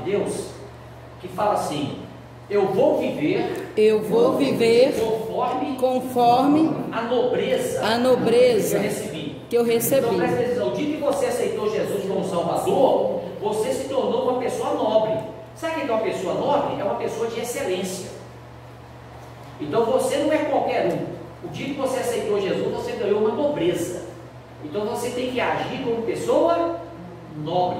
Deus, que fala assim: eu vou viver conforme a nobreza que eu recebi. Então presta atenção, o dia que você aceitou Jesus como Salvador, você se tornou uma pessoa nobre. Sabe o que é uma pessoa nobre? É uma pessoa de excelência. Então você não é qualquer um. O dia que você aceitou Jesus, você ganhou uma nobreza. Então você tem que agir como pessoa nobre.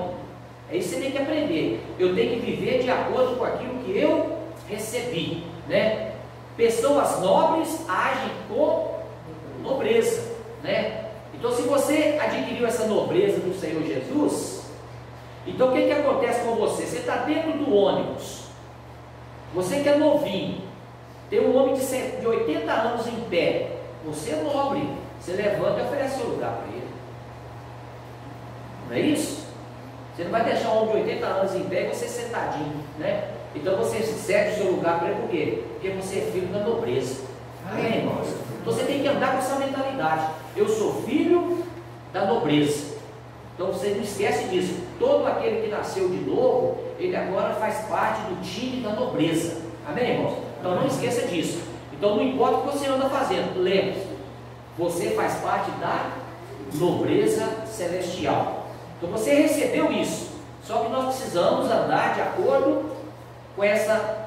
É isso que você tem que aprender. Eu tenho que viver de acordo com aquilo que eu recebi, né? Pessoas nobres agem com nobreza, né? Então, se você adquiriu essa nobreza do Senhor Jesus, então o que acontece com você? Você está dentro do ônibus, você que é novinho, tem um homem de 80 anos em pé, você é nobre, você levanta e oferece seu lugar para ele. Não é isso? Você não vai deixar um homem de 80 anos em pé e você sentadinho, né? Então você cede o seu lugar para ele, por quê? Porque você é filho da nobreza. Amém, irmãos? Então você tem que andar com essa mentalidade. Eu sou filho da nobreza. Então você não esquece disso. Todo aquele que nasceu de novo, ele agora faz parte do time da nobreza. Amém, irmãos? Então não esqueça disso. Então não importa o que você anda fazendo, lembre-se, você faz parte da nobreza celestial. Então você recebeu isso. Só que nós precisamos andar de acordo com essa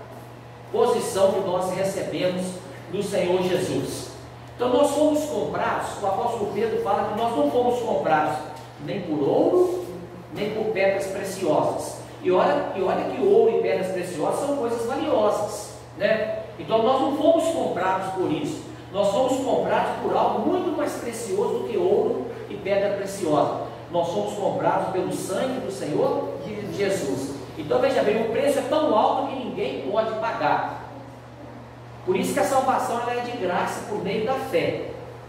posição que nós recebemos do Senhor Jesus. Então nós fomos comprados, o apóstolo Pedro fala que nós não fomos comprados nem por ouro, nem por pedras preciosas. E olha que ouro e pedras preciosas são coisas valiosas, né? Então nós não fomos comprados por isso. Nós fomos comprados por algo muito mais precioso do que ouro e pedra preciosa. Nós somos comprados pelo sangue do Senhor Jesus. Então veja bem, o preço é tão alto que ninguém pode pagar. Por isso que a salvação ela é de graça por meio da fé.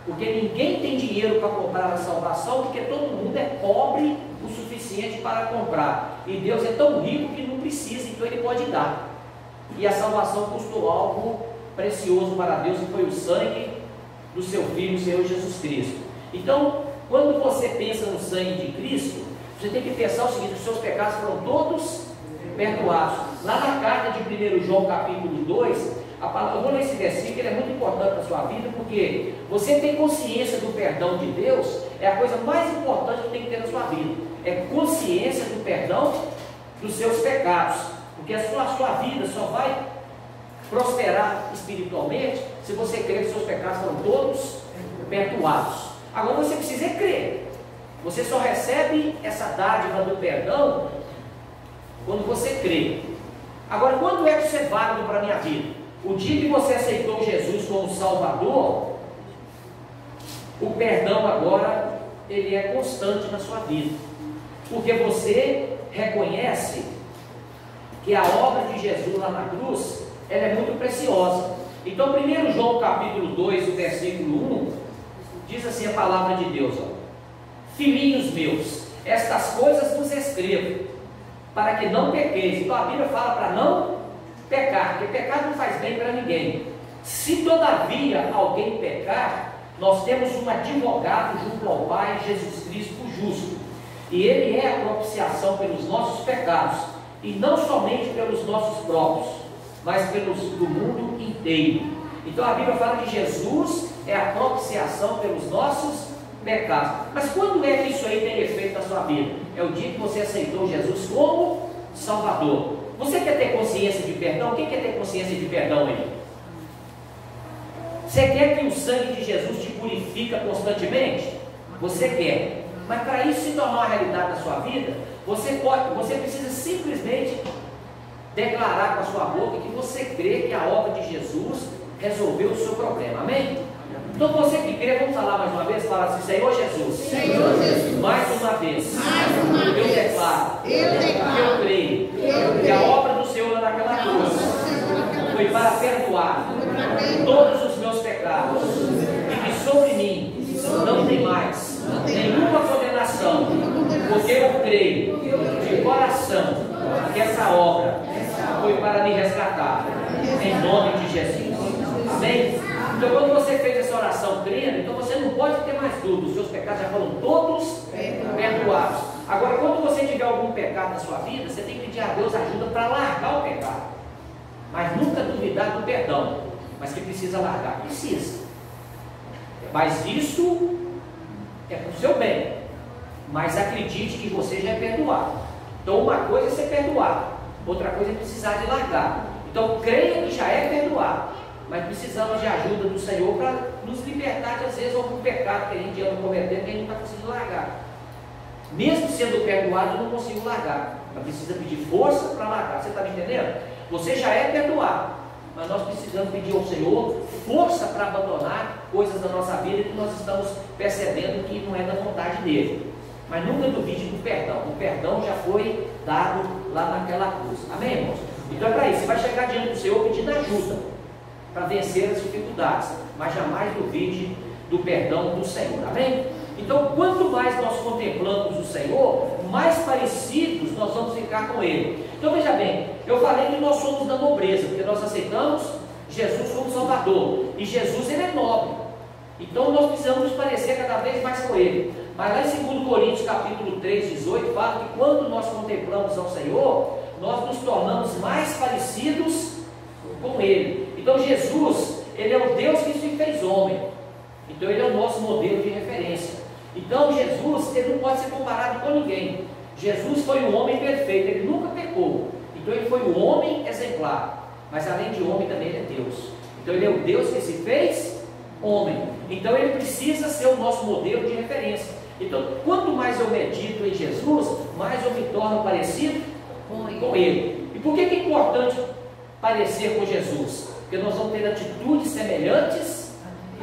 Porque ninguém tem dinheiro para comprar a salvação, porque todo mundo é pobre o suficiente para comprar. E Deus é tão rico que não precisa, então Ele pode dar. E a salvação custou algo precioso para Deus, que foi o sangue do seu Filho, o Senhor Jesus Cristo. Então, quando você pensa no sangue de Cristo, você tem que pensar o seguinte: os seus pecados foram todos perdoados. Lá na carta de 1 João capítulo 2, eu vou ler esse versículo, ele é muito importante para a sua vida, porque você tem consciência do perdão de Deus, é a coisa mais importante que tem que ter na sua vida, é consciência do perdão dos seus pecados, porque a sua vida só vai prosperar espiritualmente se você crer que seus pecados foram todos perdoados. Agora você precisa crer, você só recebe essa dádiva do perdão quando você crê. Agora, quando é que isso é válido para a minha vida? O dia que você aceitou Jesus como Salvador, o perdão agora, ele é constante na sua vida, porque você reconhece que a obra de Jesus lá na cruz, ela é muito preciosa. Então 1 João capítulo 2, o versículo 1, diz assim a palavra de Deus: ó, filhinhos meus, estas coisas vos escrevo, para que não pequeis. Então a Bíblia fala para não pecar, porque pecado não faz bem para ninguém. Se todavia alguém pecar, nós temos um advogado junto ao Pai, Jesus Cristo o justo, e Ele é a propiciação pelos nossos pecados, e não somente pelos nossos próprios, mas pelos do mundo inteiro. Então a Bíblia fala que Jesus é a propiciação pelos nossos pecados. Mas quando é que isso aí tem efeito na sua vida? É o dia que você aceitou Jesus como Salvador. Você quer ter consciência de perdão? Quem quer ter consciência de perdão aí? Você quer que o sangue de Jesus te purifica constantemente? Você quer. Mas para isso se tornar uma realidade na sua vida, você precisa simplesmente declarar com a sua boca que você crê que a obra de Jesus resolveu o seu problema. Amém? Então você que crê, vamos falar mais uma vez, falar assim: Senhor Jesus, mais uma vez, eu declaro que eu creio que a obra do Senhor naquela cruz foi para perdoar todos os meus pecados, e que sobre mim não tem mais nenhuma condenação, porque eu creio de coração que essa obra foi para me resgatar, em nome de Jesus. Amém? Então quando você fez essa oração crendo, então você não pode ter mais dúvida, os seus pecados já foram todos perdoados. Agora, quando você tiver algum pecado na sua vida, você tem que pedir a Deus ajuda para largar o pecado. Mas nunca duvidar do perdão. Mas que precisa largar, precisa. Mas isso é para o seu bem. Mas acredite que você já é perdoado. Então uma coisa é ser perdoado, outra coisa é precisar de largar. Então creia que já é perdoado, mas precisamos de ajuda do Senhor para nos libertar de às vezes algum pecado que a gente anda cometendo que a gente não está conseguindo largar. Mesmo sendo perdoado, eu não consigo largar. Mas precisa pedir força para largar. Você está me entendendo? Você já é perdoado, mas nós precisamos pedir ao Senhor força para abandonar coisas da nossa vida que nós estamos percebendo que não é da vontade dele. Mas nunca duvide do perdão. O perdão já foi dado lá naquela cruz. Amém, irmãos? Então é para isso. Você vai chegar diante do Senhor pedindo ajuda para vencer as dificuldades, mas jamais duvide do perdão do Senhor. Amém? Então, quanto mais nós contemplamos o Senhor, mais parecidos nós vamos ficar com Ele. Então veja bem, eu falei que nós somos da nobreza, porque nós aceitamos Jesus como Salvador, e Jesus ele é nobre. Então nós precisamos nos parecer cada vez mais com Ele. Mas lá em 2 Coríntios capítulo 3, 18, fala que quando nós contemplamos ao Senhor, nós nos tornamos mais parecidos com Ele. Então Jesus, Ele é o Deus que se fez homem. Então Ele é o nosso modelo de referência. Então Jesus, Ele não pode ser comparado com ninguém. Jesus foi um homem perfeito, Ele nunca pecou. Então Ele foi um homem exemplar. Mas além de homem também Ele é Deus. Então Ele é o Deus que se fez homem. Então Ele precisa ser o nosso modelo de referência. Então, quanto mais eu medito em Jesus, mais eu me torno parecido com Ele. E por que é importante parecer com Jesus? Porque nós vamos ter atitudes semelhantes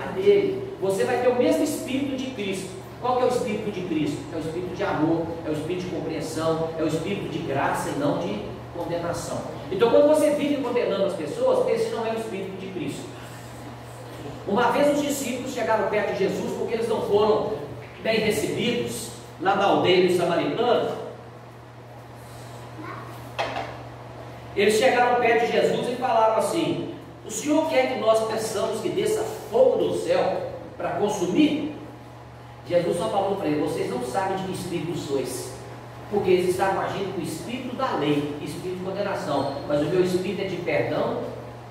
a dele. Você vai ter o mesmo Espírito de Cristo. Qual que é o Espírito de Cristo? É o Espírito de amor, é o Espírito de compreensão, é o Espírito de graça e não de condenação. Então, quando você vive condenando as pessoas, esse não é o Espírito de Cristo. Uma vez os discípulos chegaram perto de Jesus porque eles não foram bem recebidos lá na aldeia dos samaritanos. Eles chegaram perto de Jesus e falaram assim: o Senhor quer que nós peçamos que desça fogo do céu para consumir? Jesus só falou para eles: vocês não sabem de que espírito sois, porque eles estavam agindo com o espírito da lei, espírito de condenação, mas o meu espírito é de perdão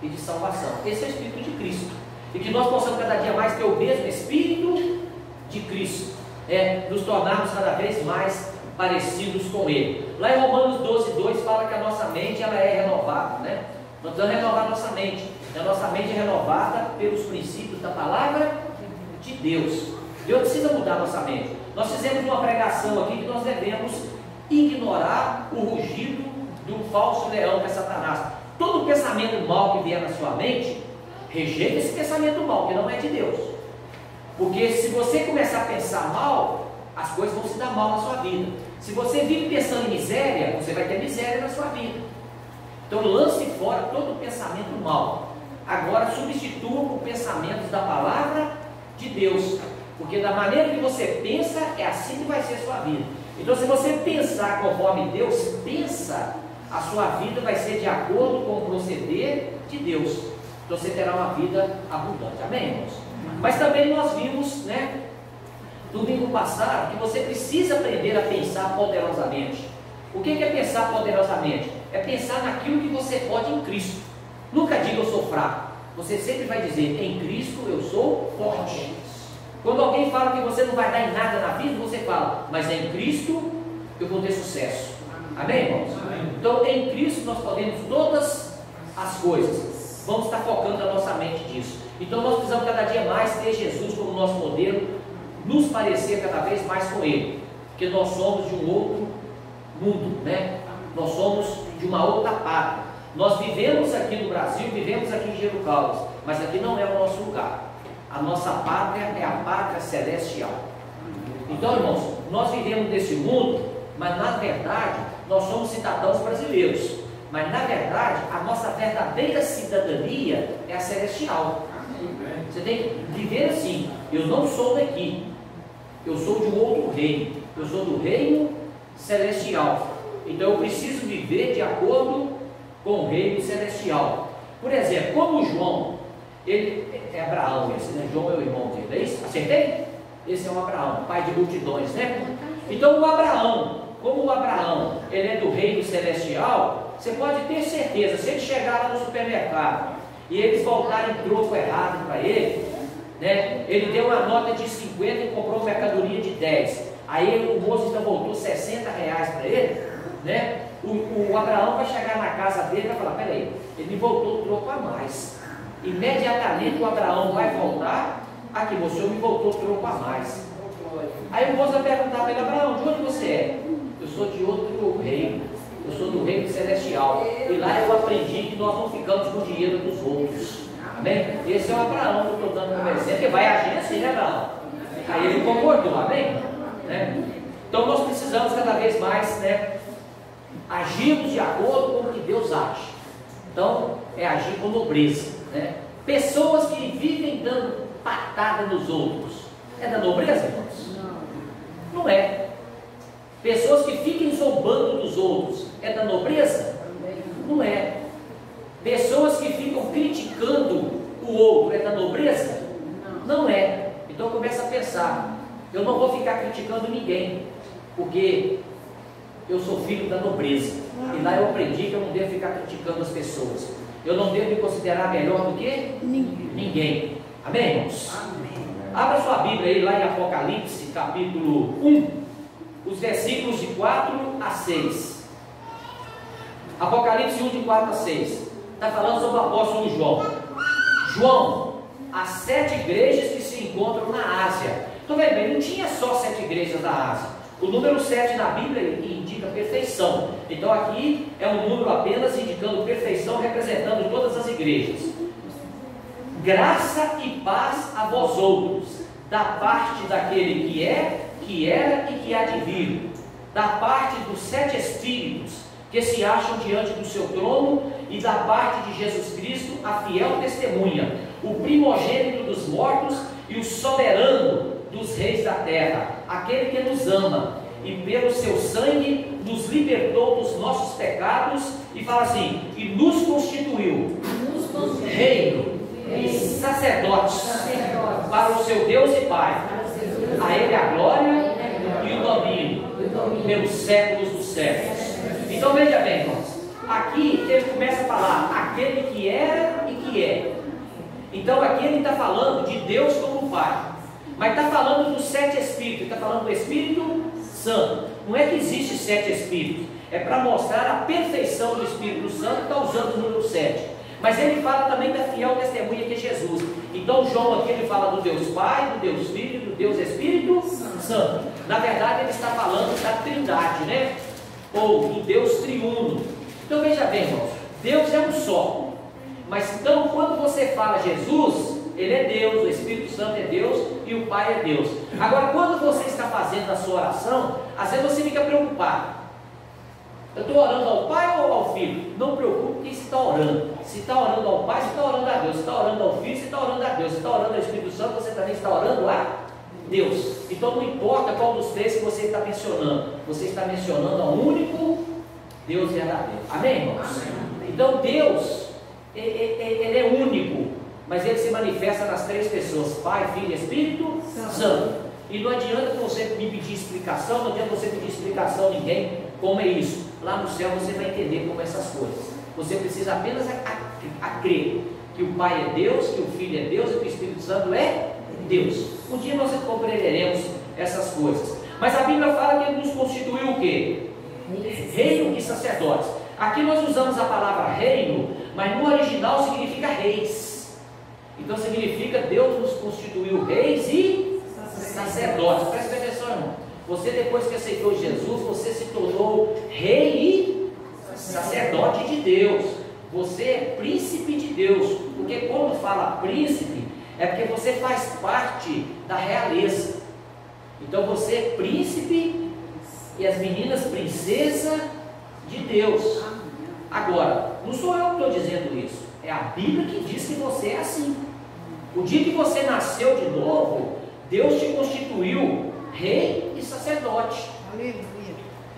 e de salvação. Esse é o Espírito de Cristo, e que nós possamos cada dia mais ter o mesmo Espírito de Cristo, nos tornarmos cada vez mais parecidos com Ele. Lá em Romanos 12, 2 fala que a nossa mente ela é renovada, né? Nós precisamos renovar a nossa mente. A nossa mente é renovada pelos princípios da palavra de Deus. Deus precisa mudar a nossa mente. Nós fizemos uma pregação aqui que nós devemos ignorar o rugido do falso leão, que é Satanás. Todo pensamento mal que vier na sua mente, rejeita esse pensamento mal, que não é de Deus. Porque se você começar a pensar mal, as coisas vão se dar mal na sua vida. Se você vive pensando em miséria, você vai ter miséria na sua vida. Então lance fora todo pensamento mal. Agora substitua por pensamentos da palavra de Deus. Porque da maneira que você pensa, é assim que vai ser a sua vida. Então se você pensar conforme Deus pensa, a sua vida vai ser de acordo com o proceder de Deus. Então você terá uma vida abundante. Amém, irmãos? Mas também nós vimos, domingo passado, que você precisa aprender a pensar poderosamente. O que é pensar poderosamente? É pensar naquilo que você pode em Cristo. Nunca diga eu sou fraco. Você sempre vai dizer, em Cristo eu sou forte. Quando alguém fala que você não vai dar em nada na vida, você fala, mas em Cristo eu vou ter sucesso. Amém, irmãos? Amém. Então em Cristo nós podemos todas as coisas. Vamos estar focando a nossa mente nisso. Então nós precisamos cada dia mais ter Jesus como nosso modelo, nos parecer cada vez mais com Ele, porque nós somos de um outro mundo, Nós somos de uma outra pátria. Nós vivemos aqui no Brasil, vivemos aqui em Jerusalém, mas aqui não é o nosso lugar. A nossa pátria é a pátria celestial. Então, irmãos, nós vivemos nesse mundo, mas na verdade nós somos cidadãos brasileiros. Mas na verdade a nossa verdadeira cidadania é a celestial. Você tem que viver assim. Eu não sou daqui, eu sou de um outro reino. Eu sou do reino celestial. Então eu preciso viver de acordo com o reino celestial. Por exemplo, como João, ele é Abraão, João é o irmão dele, é isso? Acertei? Esse é o Abraão, pai de multidões, Então o Abraão, como o Abraão, ele é do reino celestial, você pode ter certeza, se ele chegar lá no supermercado e eles voltarem troco errado para ele, né? Ele deu uma nota de 50 e comprou mercadoria de 10. Aí o moço então voltou 60 reais para ele, né? O Abraão vai chegar na casa dele e vai falar: peraí, ele me voltou o troco a mais. Imediatamente o Abraão vai voltar: aqui, o senhor me voltou o troco a mais. Aí o moço vai perguntar para ele: Abraão, de onde você é? Eu sou de outro reino, eu sou do reino celestial, e lá eu aprendi que nós não ficamos com o dinheiro dos outros. Amém? Esse é o Abraão que eu estou dando como exemplo, que vai agir assim, né, Abraão? Aí ele concordou, amém? Né? Então nós precisamos cada vez mais, né, agirmos de acordo com o que Deus age. Então é agir com nobreza, né? Pessoas que vivem dando patada nos outros, é da nobreza, irmãos? Não é. Pessoas que fiquem zombando dos outros, é da nobreza? Não é. Pessoas que ficam criticando o outro, é da nobreza? Não é. Então começa a pensar: eu não vou ficar criticando ninguém, porque eu sou filho da nobreza, e lá eu aprendi que eu não devo ficar criticando as pessoas. Eu não devo me considerar melhor do que ninguém. Amém, irmãos? Amém. Abra sua Bíblia aí lá em Apocalipse, capítulo 1, os versículos de 4 a 6. Apocalipse 1, de 4 a 6. Está falando sobre o apóstolo João. João, as 7 igrejas que se encontram na Ásia. Estou vendo bem, não tinha só 7 igrejas na Ásia. O número 7 na Bíblia indica perfeição. Então aqui é um número apenas indicando perfeição, representando todas as igrejas. Graça e paz a vós outros, da parte daquele que é, que era e que há de vir, da parte dos 7 Espíritos que se acham diante do seu trono, e da parte de Jesus Cristo, a fiel testemunha, o primogênito dos mortos e o soberano dos reis da terra, aquele que nos ama e pelo seu sangue nos libertou dos nossos pecados, e fala assim, e nos constituiu reino e sacerdotes para o seu Deus e Pai. A ele a glória e o domínio pelos séculos dos séculos. Então veja bem, irmãos, aqui ele começa a falar aquele que era e que é. Então aqui ele está falando de Deus como Pai, mas está falando dos 7 Espíritos, está falando do Espírito Santo. Não é que existe 7 Espíritos, é para mostrar a perfeição do Espírito Santo, está usando o número 7. Mas ele fala também da fiel testemunha que é Jesus. Então João aqui ele fala do Deus Pai, do Deus Filho, do Deus Espírito Santo. Na verdade ele está falando da Trindade, né? Ou do Deus triuno. Então veja bem, irmãos, Deus é um só. Mas então quando você fala Jesus, ele é Deus, o Espírito Santo é Deus e o Pai é Deus. Agora quando você está fazendo a sua oração, às vezes você fica preocupado: eu estou orando ao Pai ou ao Filho? Não preocupe quem se está orando. Se está orando ao Pai, se está orando a Deus. Se está orando ao Filho, se está orando a Deus. Se está orando ao Espírito Santo, você também está orando a Deus. Então não importa qual dos 3 que você está mencionando, você está mencionando ao único Deus verdadeiro. Amém, irmãos? Amém. Então Deus, ele é único, mas ele se manifesta nas 3 pessoas: Pai, Filho e Espírito Santo. E não adianta você me pedir explicação, não adianta você pedir explicação a ninguém como é isso. Lá no céu você vai entender como é essas coisas. Você precisa apenas crer que o Pai é Deus, que o Filho é Deus e que o Espírito Santo é Deus. Um dia nós compreenderemos essas coisas. Mas a Bíblia fala que ele nos constituiu o quê? Reino e sacerdotes. Aqui nós usamos a palavra reino, mas no original significa reis. Então significa Deus nos constituiu reis e sacerdotes. Presta atenção, irmão. Você, depois que aceitou Jesus, você se tornou rei e sacerdote de Deus. Você é príncipe de Deus. Porque quando fala príncipe, é porque você faz parte da realeza. Então você é príncipe e as meninas princesa de Deus. Agora, não sou eu que estou dizendo isso, é a Bíblia que diz que você é assim. O dia que você nasceu de novo, Deus te constituiu rei e sacerdote. Aleluia.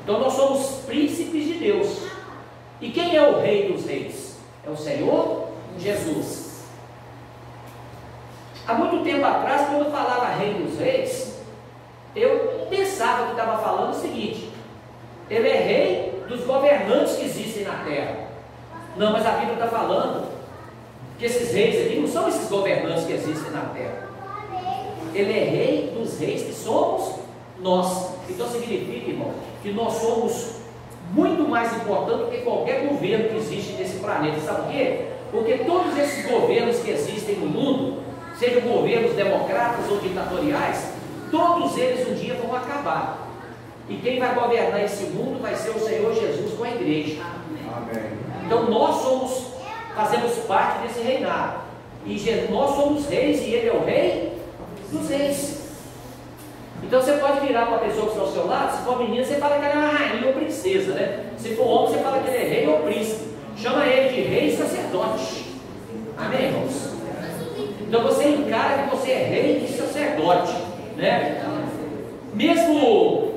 Então nós somos príncipes de Deus. E quem é o rei dos reis? É o Senhor Jesus. Há muito tempo atrás, quando eu falava rei dos reis, eu pensava que estava falando o seguinte: Ele é rei dos governantes que existem na terra. Não, mas a Bíblia está falando que esses reis aqui não são esses governantes que existem na terra. Ele é rei dos reis que somos nós. Então significa, irmão, que nós somos muito mais importantes do que qualquer governo que existe nesse planeta. Sabe por quê? Porque todos esses governos que existem no mundo, sejam governos democratas ou ditatoriais, todos eles um dia vão acabar. E quem vai governar esse mundo vai ser o Senhor Jesus com a igreja. Amém. Então nós fazemos parte desse reinado. E nós somos reis e Ele é o rei dos reis. Então você pode virar para a pessoa que está ao seu lado. Se for menina, você fala que ela é uma rainha ou princesa, né? Se for homem, você fala que ele é rei ou príncipe. Chama ele de rei e sacerdote. Amém, irmãos? Então você encara que você é rei e sacerdote, né? Mesmo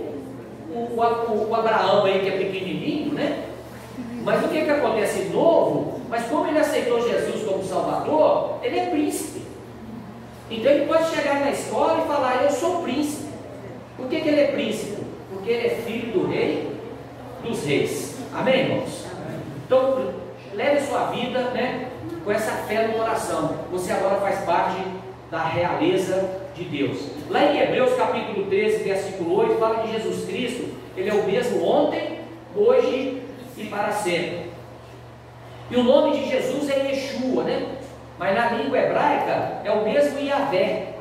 o Abraão aí, que é pequenininho, né? Mas o que acontece novo? Mas como ele aceitou Jesus como Salvador, ele é príncipe. Então ele pode chegar na escola e falar: eu sou príncipe. Por que ele é príncipe? Porque ele é filho do rei dos reis. Amém, irmãos? Então leve sua vida, né, com essa fé no coração. Você agora faz parte da realeza de Deus. Lá em Hebreus capítulo 13, versículo 8, fala que Jesus Cristo, Ele é o mesmo ontem, hoje e para sempre. E o nome de Jesus é Yeshua, né? Mas na língua hebraica é o mesmo Yahvé,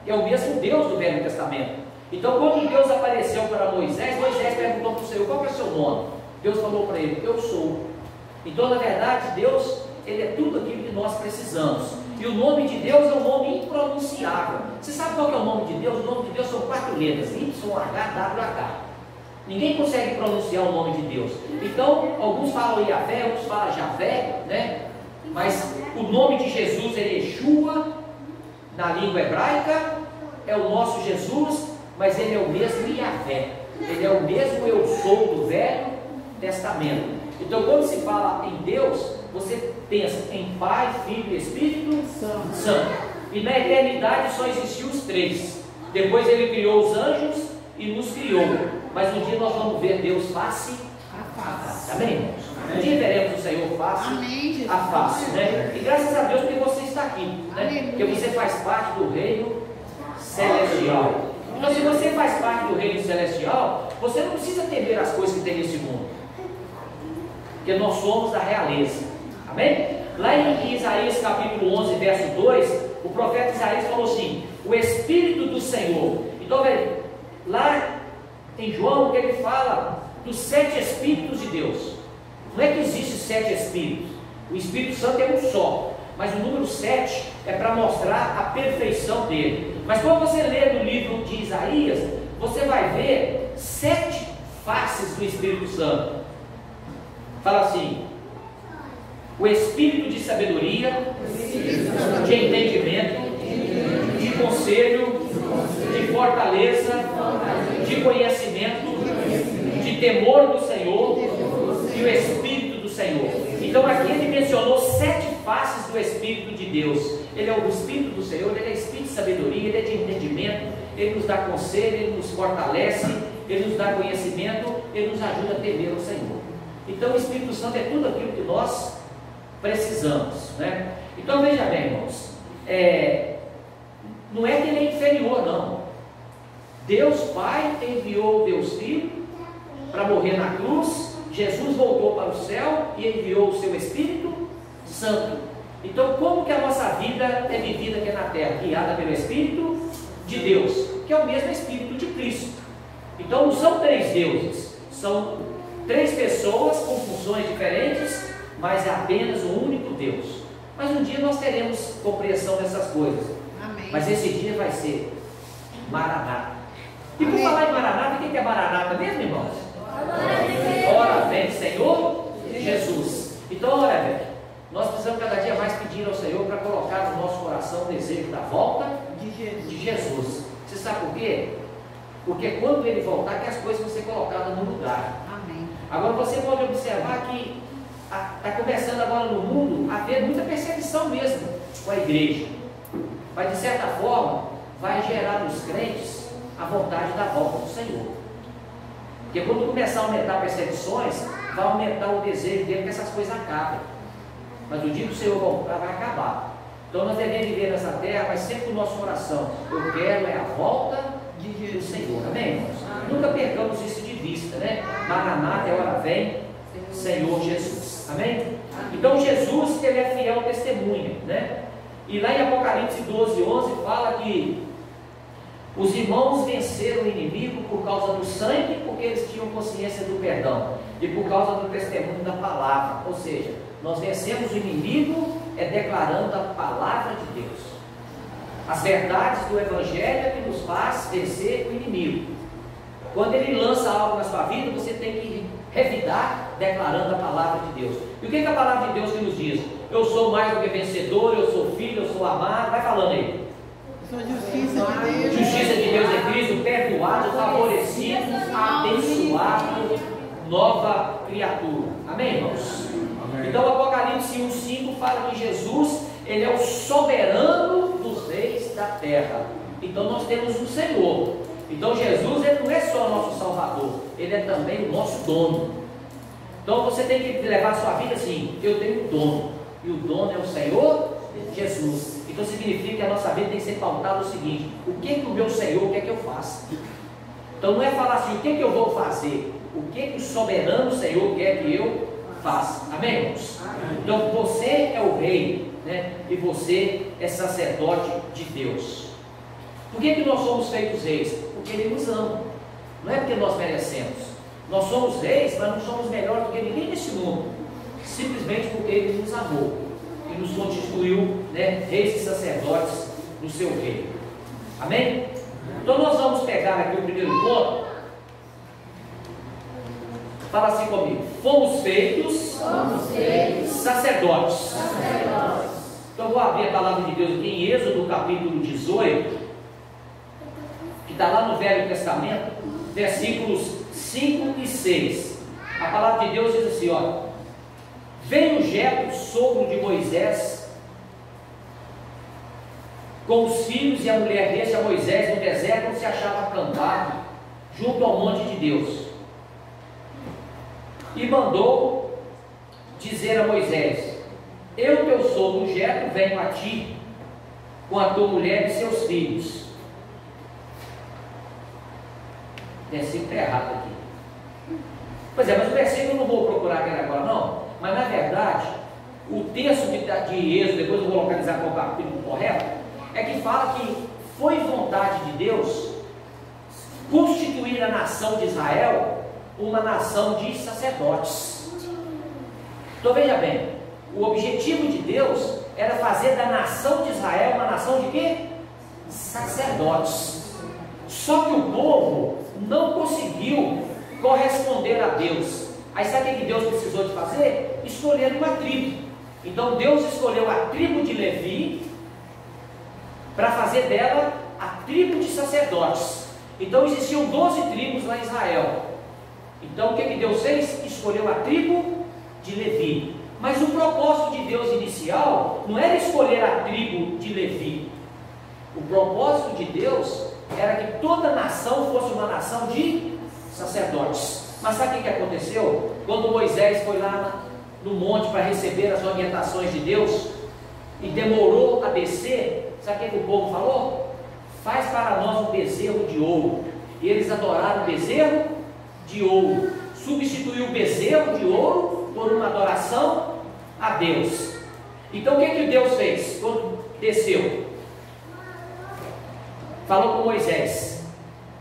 que é o mesmo Deus do Velho Testamento. Então quando Deus apareceu para Moisés, Moisés perguntou para o Senhor: qual que é o seu nome? Deus falou para ele: eu sou. Então na verdade Deus, Ele é tudo aquilo que nós precisamos. E o nome de Deus é um nome impronunciável. Você sabe qual que é o nome de Deus? O nome de Deus são 4 letras: YHWH. Ninguém consegue pronunciar o nome de Deus. Então alguns falam Yahvé, outros falam Javé, né? Mas o nome de Jesus é Yeshua na língua hebraica, é o nosso Jesus, mas Ele é o mesmo Yahvé. Ele é o mesmo eu sou do Velho Testamento. Então quando se fala em Deus, você pensa em Pai, Filho e Espírito Santo. E na eternidade só existiam os 3. Depois Ele criou os anjos e nos criou. Mas um dia nós vamos ver Deus face a face. Amém, irmãos? Um dia veremos o Senhor face a face, né? E graças a Deus porque você está aqui, né? Porque você faz parte do reino celestial. Então se você faz parte do reino celestial, você não precisa temer as coisas que tem nesse mundo, porque nós somos da realeza. Amém? Lá em Isaías capítulo 11, verso 2, o profeta Isaías falou assim: o Espírito do Senhor. Então, lá em João, ele fala dos 7 Espíritos de Deus. Não é que existe 7 Espíritos. O Espírito Santo é um só. Mas o número 7 é para mostrar a perfeição dele. Mas quando você lê no livro de Isaías, você vai ver 7 faces do Espírito Santo. Fala assim: o Espírito de sabedoria, de entendimento, de conselho, de fortaleza, de conhecimento, de temor do Senhor e o Espírito do Senhor. Então aqui ele mencionou 7 faces do Espírito de Deus. Ele é o Espírito do Senhor, ele é Espírito de sabedoria, ele é de entendimento, ele nos dá conselho, ele nos fortalece, ele nos dá conhecimento, ele nos ajuda a temer o Senhor. Então o Espírito Santo é tudo aquilo que nós precisamos, né? Então veja bem, irmãos, não é que ele é inferior, não. Deus Pai enviou o Deus Filho para morrer na cruz. Jesus voltou para o céu e enviou o seu Espírito Santo. Então como que a nossa vida é vivida aqui na terra? Guiada pelo Espírito de Deus, que é o mesmo Espírito de Cristo. Então não são 3 deuses, são 3 pessoas com funções diferentes, mas é apenas um único Deus. Mas um dia nós teremos compreensão dessas coisas. Amém. Mas esse dia vai ser Maranata. E por falar em Maranata, o que é Maranata mesmo, irmãos? Ora vem, Senhor Jesus. Então, olha, velho, nós precisamos cada dia mais pedir ao Senhor para colocar no nosso coração o desejo da volta de Jesus. Você sabe por quê? Porque quando Ele voltar, que as coisas vão ser colocadas no lugar. Amém. Agora você pode observar que está começando agora no mundo a haver muita perseguição mesmo com a igreja. Mas de certa forma vai gerar nos crentes a vontade da volta do Senhor. Porque quando começar a aumentar perseguições, vai aumentar o desejo dele que essas coisas acabem. Mas o dia que o Senhor voltar, vai acabar. Então nós devemos viver nessa terra, mas sempre com o nosso coração. Eu quero é a volta do Senhor. Amém, irmãos? Nunca percamos isso de vista, né? Maranata, é hora vem, Senhor Jesus. Amém? Então Jesus, ele é fiel testemunha, né? E lá em Apocalipse 12:11 fala que os irmãos venceram o inimigo por causa do sangue, porque eles tinham consciência do perdão, e por causa do testemunho da palavra. Ou seja, nós vencemos o inimigo declarando a palavra de Deus. As verdades do Evangelho que nos faz vencer o inimigo. Quando ele lança algo na sua vida, você tem que revidar declarando a palavra de Deus. E o que é a palavra de Deus que nos diz? Eu sou mais do que vencedor, eu sou filho, eu sou amado. Vai falando aí. Sou justiça de Deus. Justiça de Deus em Cristo, perdoado, favorecido, abençoado, nova criatura. Amém, irmãos? Amém. Então Apocalipse 1:5 fala que Jesus, ele é o soberano dos reis da terra. Então nós temos um Senhor. Então Jesus, ele não é só nosso Salvador, ele é também o nosso dono. Então você tem que levar a sua vida assim: eu tenho um dono, e o dono é o Senhor Jesus. Então significa que a nossa vida tem que ser pautada no seguinte: o que o meu Senhor quer que eu faça? Então não é falar assim, o que eu vou fazer? O que o soberano Senhor quer que eu faça? Amém, irmãos? Então você é o rei, né? E você é sacerdote de Deus. Por que nós somos feitos reis? Porque Ele nos ama. Não é porque nós merecemos. Nós somos reis, mas não somos melhores do que ninguém nesse mundo. Simplesmente porque Ele nos amou e nos constituiu, né, reis e sacerdotes do seu reino. Amém? Então nós vamos pegar aqui o primeiro ponto. Fala assim comigo: fomos feitos sacerdotes. Então eu vou abrir a palavra de Deus aqui em Êxodo capítulo 18, que está lá no Velho Testamento, versículos 5 e 6. A palavra de Deus diz assim, ó: veio Jetro, sogro de Moisés, com os filhos e a mulher deste a Moisés no deserto, onde se achava acampado junto ao monte de Deus, e mandou dizer a Moisés: eu, teu sogro Jetro, venho a ti com a tua mulher e seus filhos. Versículo errado aqui. Pois é, mas o versículo eu não vou procurar aqui agora não. Mas na verdade, o texto de Êxodo, depois eu vou localizar qual capítulo correto, é que fala que foi vontade de Deus constituir a nação de Israel uma nação de sacerdotes. Então veja bem, o objetivo de Deus era fazer da nação de Israel uma nação de quê? Sacerdotes. Só que o povo não conseguiu corresponder a Deus. Aí sabe o que Deus precisou de fazer? Escolher uma tribo. Então Deus escolheu a tribo de Levi para fazer dela a tribo de sacerdotes. Então existiam 12 tribos lá em Israel. Então o que Deus fez? Escolheu a tribo de Levi. Mas o propósito de Deus inicial não era escolher a tribo de Levi. O propósito de Deus era que toda nação fosse uma nação de sacerdotes. Mas sabe o que aconteceu? Quando Moisés foi lá no monte para receber as orientações de Deus e demorou a descer, sabe o que o povo falou? Faz para nós um bezerro de ouro. E eles adoraram o bezerro de ouro. Substituiu o bezerro de ouro por uma adoração a Deus. Então o que Deus fez quando desceu? Falou com Moisés: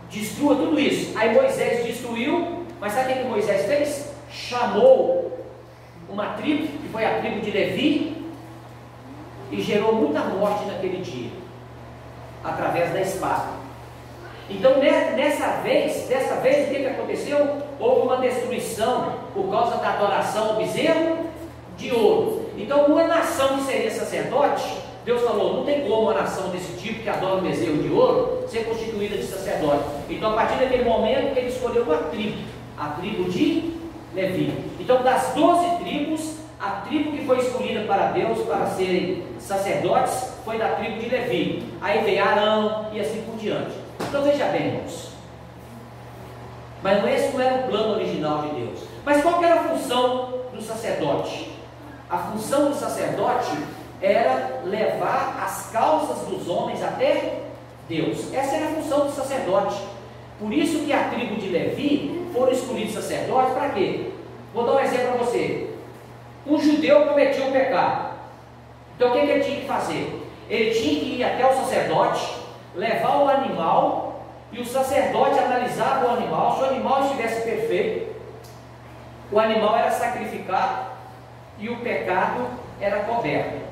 destrua tudo isso. Aí Moisés destruiu, mas sabe o que Moisés fez? Chamou uma tribo, que foi a tribo de Levi, e gerou muita morte naquele dia, através da espada. Então dessa vez, o que aconteceu? Houve uma destruição por causa da adoração ao bezerro de ouro. Então uma nação que seria sacerdote, Deus falou: não tem como uma nação desse tipo, que adora o bezerro de ouro, ser constituída de sacerdote. Então a partir daquele momento ele escolheu uma tribo, a tribo de Levi. Então das 12 tribos, a tribo que foi escolhida para Deus para serem sacerdotes foi da tribo de Levi. Aí veio Arão e assim por diante. Então veja bem, irmãos, Mas esse não era o plano original de Deus. Mas qual que era a função do sacerdote? A função do sacerdote era levar as causas dos homens até Deus. Essa era a função do sacerdote. Por isso que a tribo de Levi foram escolhidos sacerdotes para quê? Vou dar um exemplo para você. Um judeu cometia um pecado. Então o que ele tinha que fazer? Ele tinha que ir até o sacerdote, levar o animal, e o sacerdote analisava o animal. Se o animal estivesse perfeito, o animal era sacrificado e o pecado era coberto.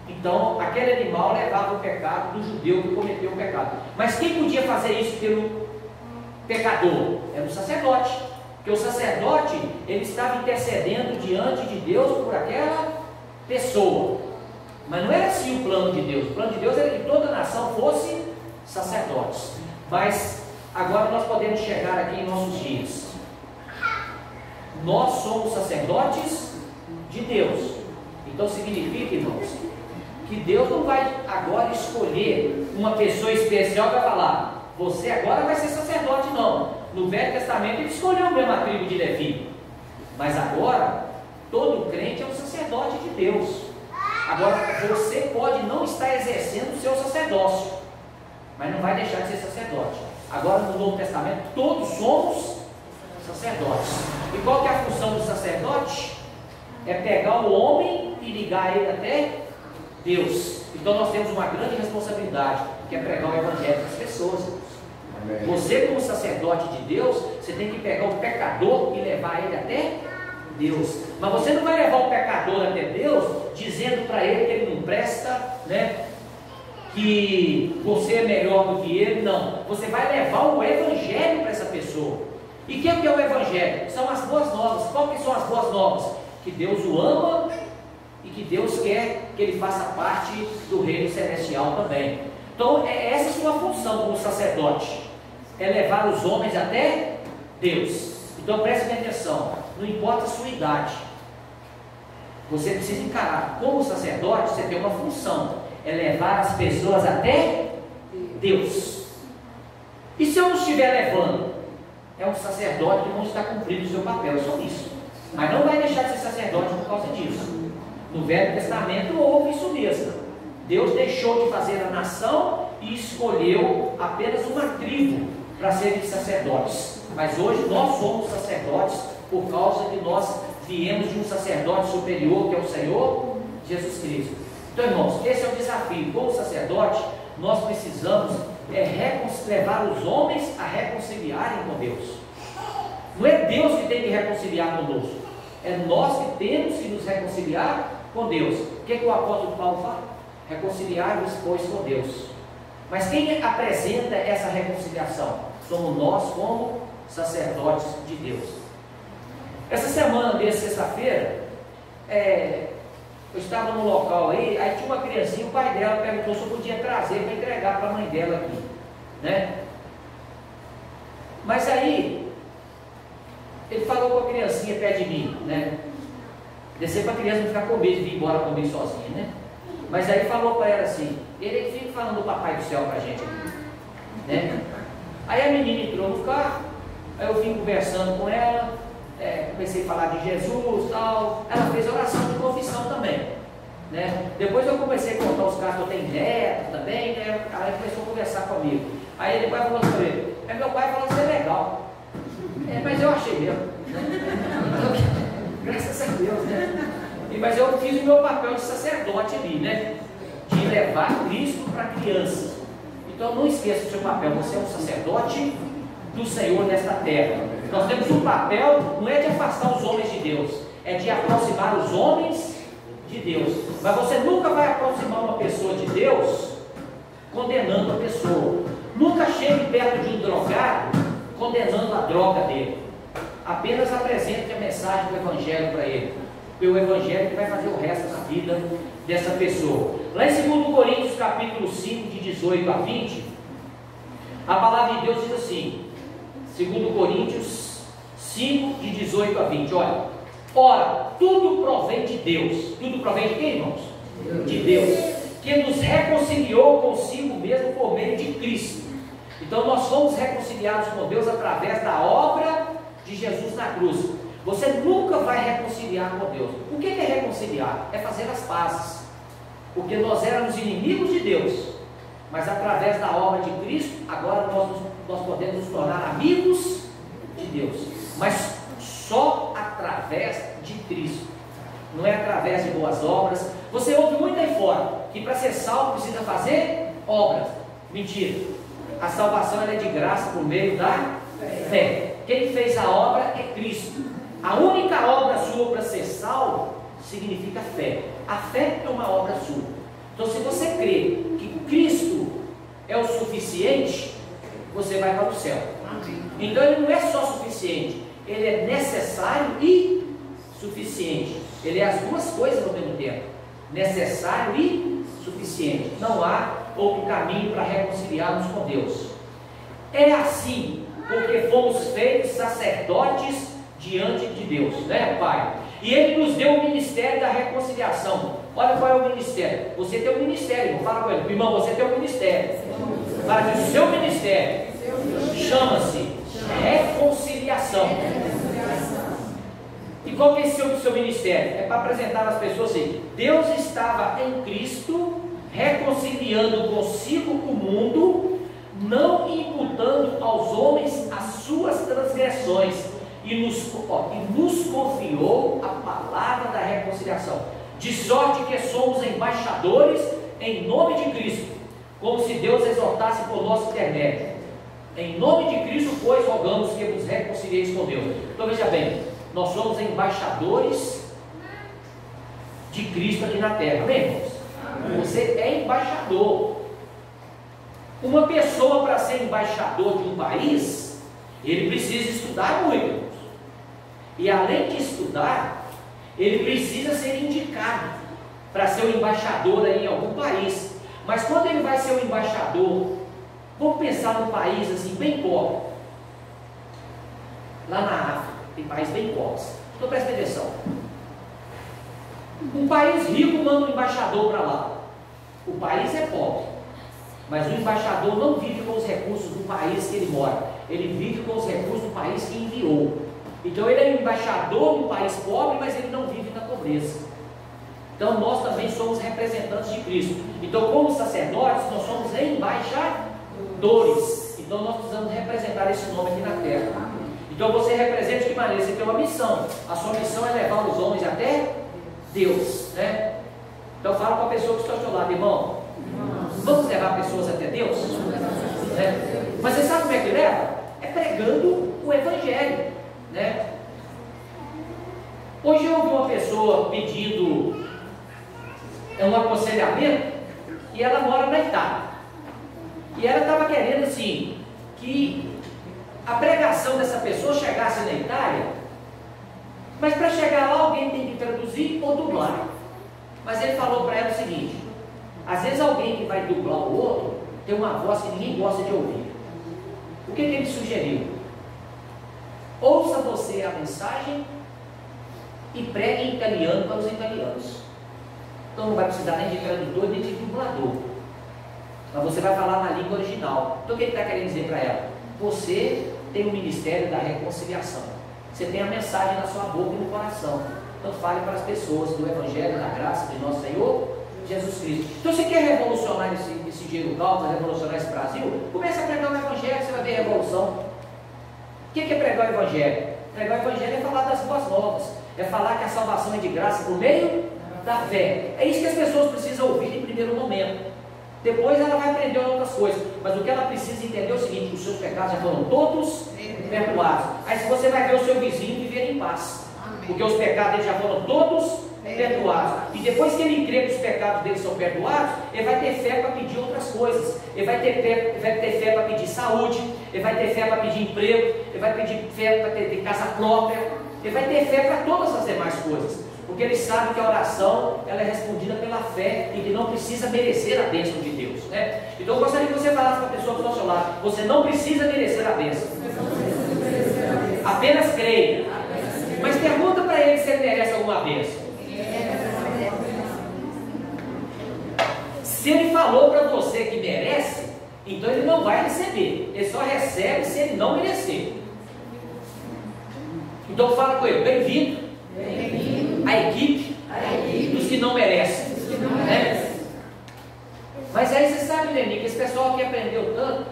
Então aquele animal levava o pecado do judeu que cometeu o pecado. Mas quem podia fazer isso pelo pecador? Era o sacerdote. Porque o sacerdote, ele estava intercedendo diante de Deus por aquela pessoa. Mas não era assim o plano de Deus. O plano de Deus era que toda a nação fosse sacerdotes. Mas agora nós podemos chegar aqui em nossos dias. Nós somos sacerdotes de Deus. Então significa, irmãos, que Deus não vai agora escolher uma pessoa especial para falar: você agora vai ser sacerdote, não. No Velho Testamento ele escolheu mesmo a tribo de Levi. Mas agora, todo crente é um sacerdote de Deus. Agora, você pode não estar exercendo o seu sacerdócio, mas não vai deixar de ser sacerdote. Agora, no Novo Testamento, todos somos sacerdotes. E qual que é a função do sacerdote? É pegar o homem e ligar ele até Deus. Então nós temos uma grande responsabilidade, que é pregar o evangelho para as pessoas. Amém. Você, como sacerdote de Deus, você tem que pegar o pecador e levar ele até Deus. Mas você não vai levar o pecador até Deus dizendo para ele que ele não presta, né? Que você é melhor do que ele. Não, você vai levar o evangelho para essa pessoa. E o que é o evangelho? São as boas novas. Qual que são as boas novas? Que Deus o ama e que Deus quer que ele faça parte do reino celestial também. Então essa é a sua função como sacerdote, é levar os homens até Deus. Então preste atenção, não importa a sua idade, você precisa encarar, como sacerdote você tem uma função, é levar as pessoas até Deus. E se eu não estiver levando, é um sacerdote que não está cumprindo o seu papel, é só isso. Mas não vai deixar de ser sacerdote por causa disso. No Velho Testamento houve isso mesmo. Deus deixou de fazer a nação e escolheu apenas uma tribo para serem sacerdotes. Mas hoje nós somos sacerdotes por causa que nós viemos de um sacerdote superior, que é o Senhor Jesus Cristo. Então, irmãos, esse é o desafio. Como sacerdote, nós precisamos levar os homens a reconciliarem com Deus. Não é Deus que tem que reconciliar conosco, é nós que temos que nos reconciliar com Deus. O que o apóstolo Paulo fala? Reconciliar-vos, pois, com Deus. Mas quem apresenta essa reconciliação? Somos nós, como sacerdotes de Deus. Essa semana, desde sexta-feira, eu estava num local aí tinha uma criancinha, o pai dela perguntou se eu podia trazer para entregar para a mãe dela aqui, né? Mas aí ele falou com a criancinha perto de mim, né? Descer para a criança não ficar com medo de vir embora comigo sozinha, né? Mas aí falou para ela assim, ele fica falando do Papai do Céu para a gente aqui, né? Aí a menina entrou no carro, aí eu vim conversando com ela, comecei a falar de Jesus e tal. Ela fez oração de confissão também, né? Depois eu comecei a contar os casos que eu tenho neto também, né? Ela começou a conversar comigo. Aí ele falou assim para ele, meu pai falou que isso é legal. Mas eu achei mesmo, né? Graças a Deus, né? Mas eu fiz o meu papel de sacerdote ali, né? De levar Cristo para crianças. Então não esqueça o seu papel, você é um sacerdote do Senhor nesta terra. Nós temos um papel, não é de afastar os homens de Deus, é de aproximar os homens de Deus. Mas você nunca vai aproximar uma pessoa de Deus condenando a pessoa. Nunca chegue perto de um drogado condenando a droga dele. Apenas apresente a mensagem do Evangelho para ele. Porque o Evangelho que vai fazer o resto da vida dessa pessoa. Lá em 2 Coríntios capítulo 5, de 18 a 20, a palavra de Deus diz assim, 2 Coríntios 5, de 18 a 20, olha: ora, tudo provém de Deus. Tudo provém de quem, irmãos? De Deus, que nos reconciliou consigo mesmo por meio de Cristo, Então nós fomos reconciliados com Deus através da obra de Jesus na cruz. Você nunca vai reconciliar com Deus. O que é reconciliar? É fazer as pazes. Porque nós éramos inimigos de Deus, mas através da obra de Cristo, agora nós podemos nos tornar amigos de Deus. Mas só através de Cristo. Não é através de boas obras. Você ouve muito aí fora que para ser salvo precisa fazer obras. Mentira. A salvação ela é de graça por meio da fé. Quem fez a obra é Cristo. A única obra sua para ser salvo significa fé. A fé é uma obra sua. Então, se você crê que Cristo é o suficiente, você vai para o céu. Então, ele não é só suficiente, ele é necessário e suficiente. Ele é as duas coisas ao mesmo tempo: necessário e suficiente. Não há outro caminho para reconciliarmos com Deus. É assim porque fomos feitos sacerdotes diante de Deus, né, Pai? E Ele nos deu o ministério da reconciliação. Olha qual é o ministério. Você tem um ministério, irmão. Fala com ele: irmão, você tem um ministério. Fala que o seu ministério chama-se reconciliação. E qual que é o seu ministério? É para apresentar às pessoas assim: Deus estava em Cristo, reconciliando consigo o mundo, não imputando aos homens as suas transgressões, e nos confiou a palavra da reconciliação, de sorte que somos embaixadores em nome de Cristo, como se Deus exortasse por nosso intermédio. Em nome de Cristo, pois, rogamos que vos reconcilieis com Deus. Então veja bem, nós somos embaixadores de Cristo aqui na terra, amém, irmãos? Você é embaixador. Uma pessoa, para ser embaixador de um país, ele precisa estudar muito, irmãos. E além de estudar, ele precisa ser indicado para ser o embaixador aí em algum país. Mas quando ele vai ser o embaixador, vamos pensar num país assim bem pobre, lá na África, tem país bem pobre. Então presta atenção. Um país rico manda um embaixador para lá. O país é pobre, mas o embaixador não vive com os recursos do país que ele mora. Ele vive com os recursos do país que enviou. Então ele é embaixador do país pobre, mas ele não vive na pobreza. Então nós também somos representantes de Cristo. Então, como sacerdotes, nós somos embaixadores. Então nós precisamos representar esse nome aqui na terra. Então você representa de que maneira? Você tem uma missão. A sua missão é levar os homens até Deus, né? Então fala para a pessoa que está ao seu lado: irmão, vamos levar pessoas até Deus? Né? Mas você sabe como é que leva? É pregando o Evangelho, né? Hoje eu ouvi uma pessoa pedindo um aconselhamento, e ela mora na Itália, e ela estava querendo assim que a pregação dessa pessoa chegasse na Itália, mas para chegar lá alguém tem que traduzir ou dublar. Mas ele falou para ela o seguinte: às vezes alguém que vai dublar o outro tem uma voz que ninguém gosta de ouvir. O que ele sugeriu? Ouça você a mensagem e pregue em italiano para os italianos. Então não vai precisar nem de tradutor nem de dublador, mas você vai falar na língua original. Então o que ele está querendo dizer para ela? Você tem o ministério da reconciliação. Você tem a mensagem na sua boca e no coração. Então fale para as pessoas do Evangelho, da graça de nosso Senhor Jesus Cristo. Então você quer revolucionar esse dinheiro caldo, revolucionar esse Brasil? Comece a pregar o Evangelho, você vai ver a revolução. O que é pregar o Evangelho? Pregar o Evangelho é falar das boas novas, é falar que a salvação é de graça por meio da fé. É isso que as pessoas precisam ouvir em primeiro momento. Depois ela vai aprender outras coisas, mas o que ela precisa entender é o seguinte: os seus pecados já foram todos perdoados. Aí se você vai ver o seu vizinho viver em paz, porque os pecados dele já foram todos perdoados. E depois que ele crê que os pecados dele são perdoados, ele vai ter fé para pedir outras coisas. Ele vai ter fé para pedir saúde, ele vai ter fé para pedir emprego, ele vai pedir fé para ter casa própria, ele vai ter fé para todas as demais coisas. Porque ele sabe que a oração ela é respondida pela fé e que não precisa merecer a bênção de Deus, né? Então eu gostaria que você falasse para a pessoa que está ao seu lado: você não precisa merecer a bênção, apenas creia. Mas pergunta para ele se ele merece alguma bênção. Se ele falou para você que merece, Então ele não vai receber, ele só recebe se ele não merecer. Então fala com ele, bem-vindo à equipe dos que não merecem. Né? Mas aí você sabe, Leni, que esse pessoal aqui aprendeu tanto.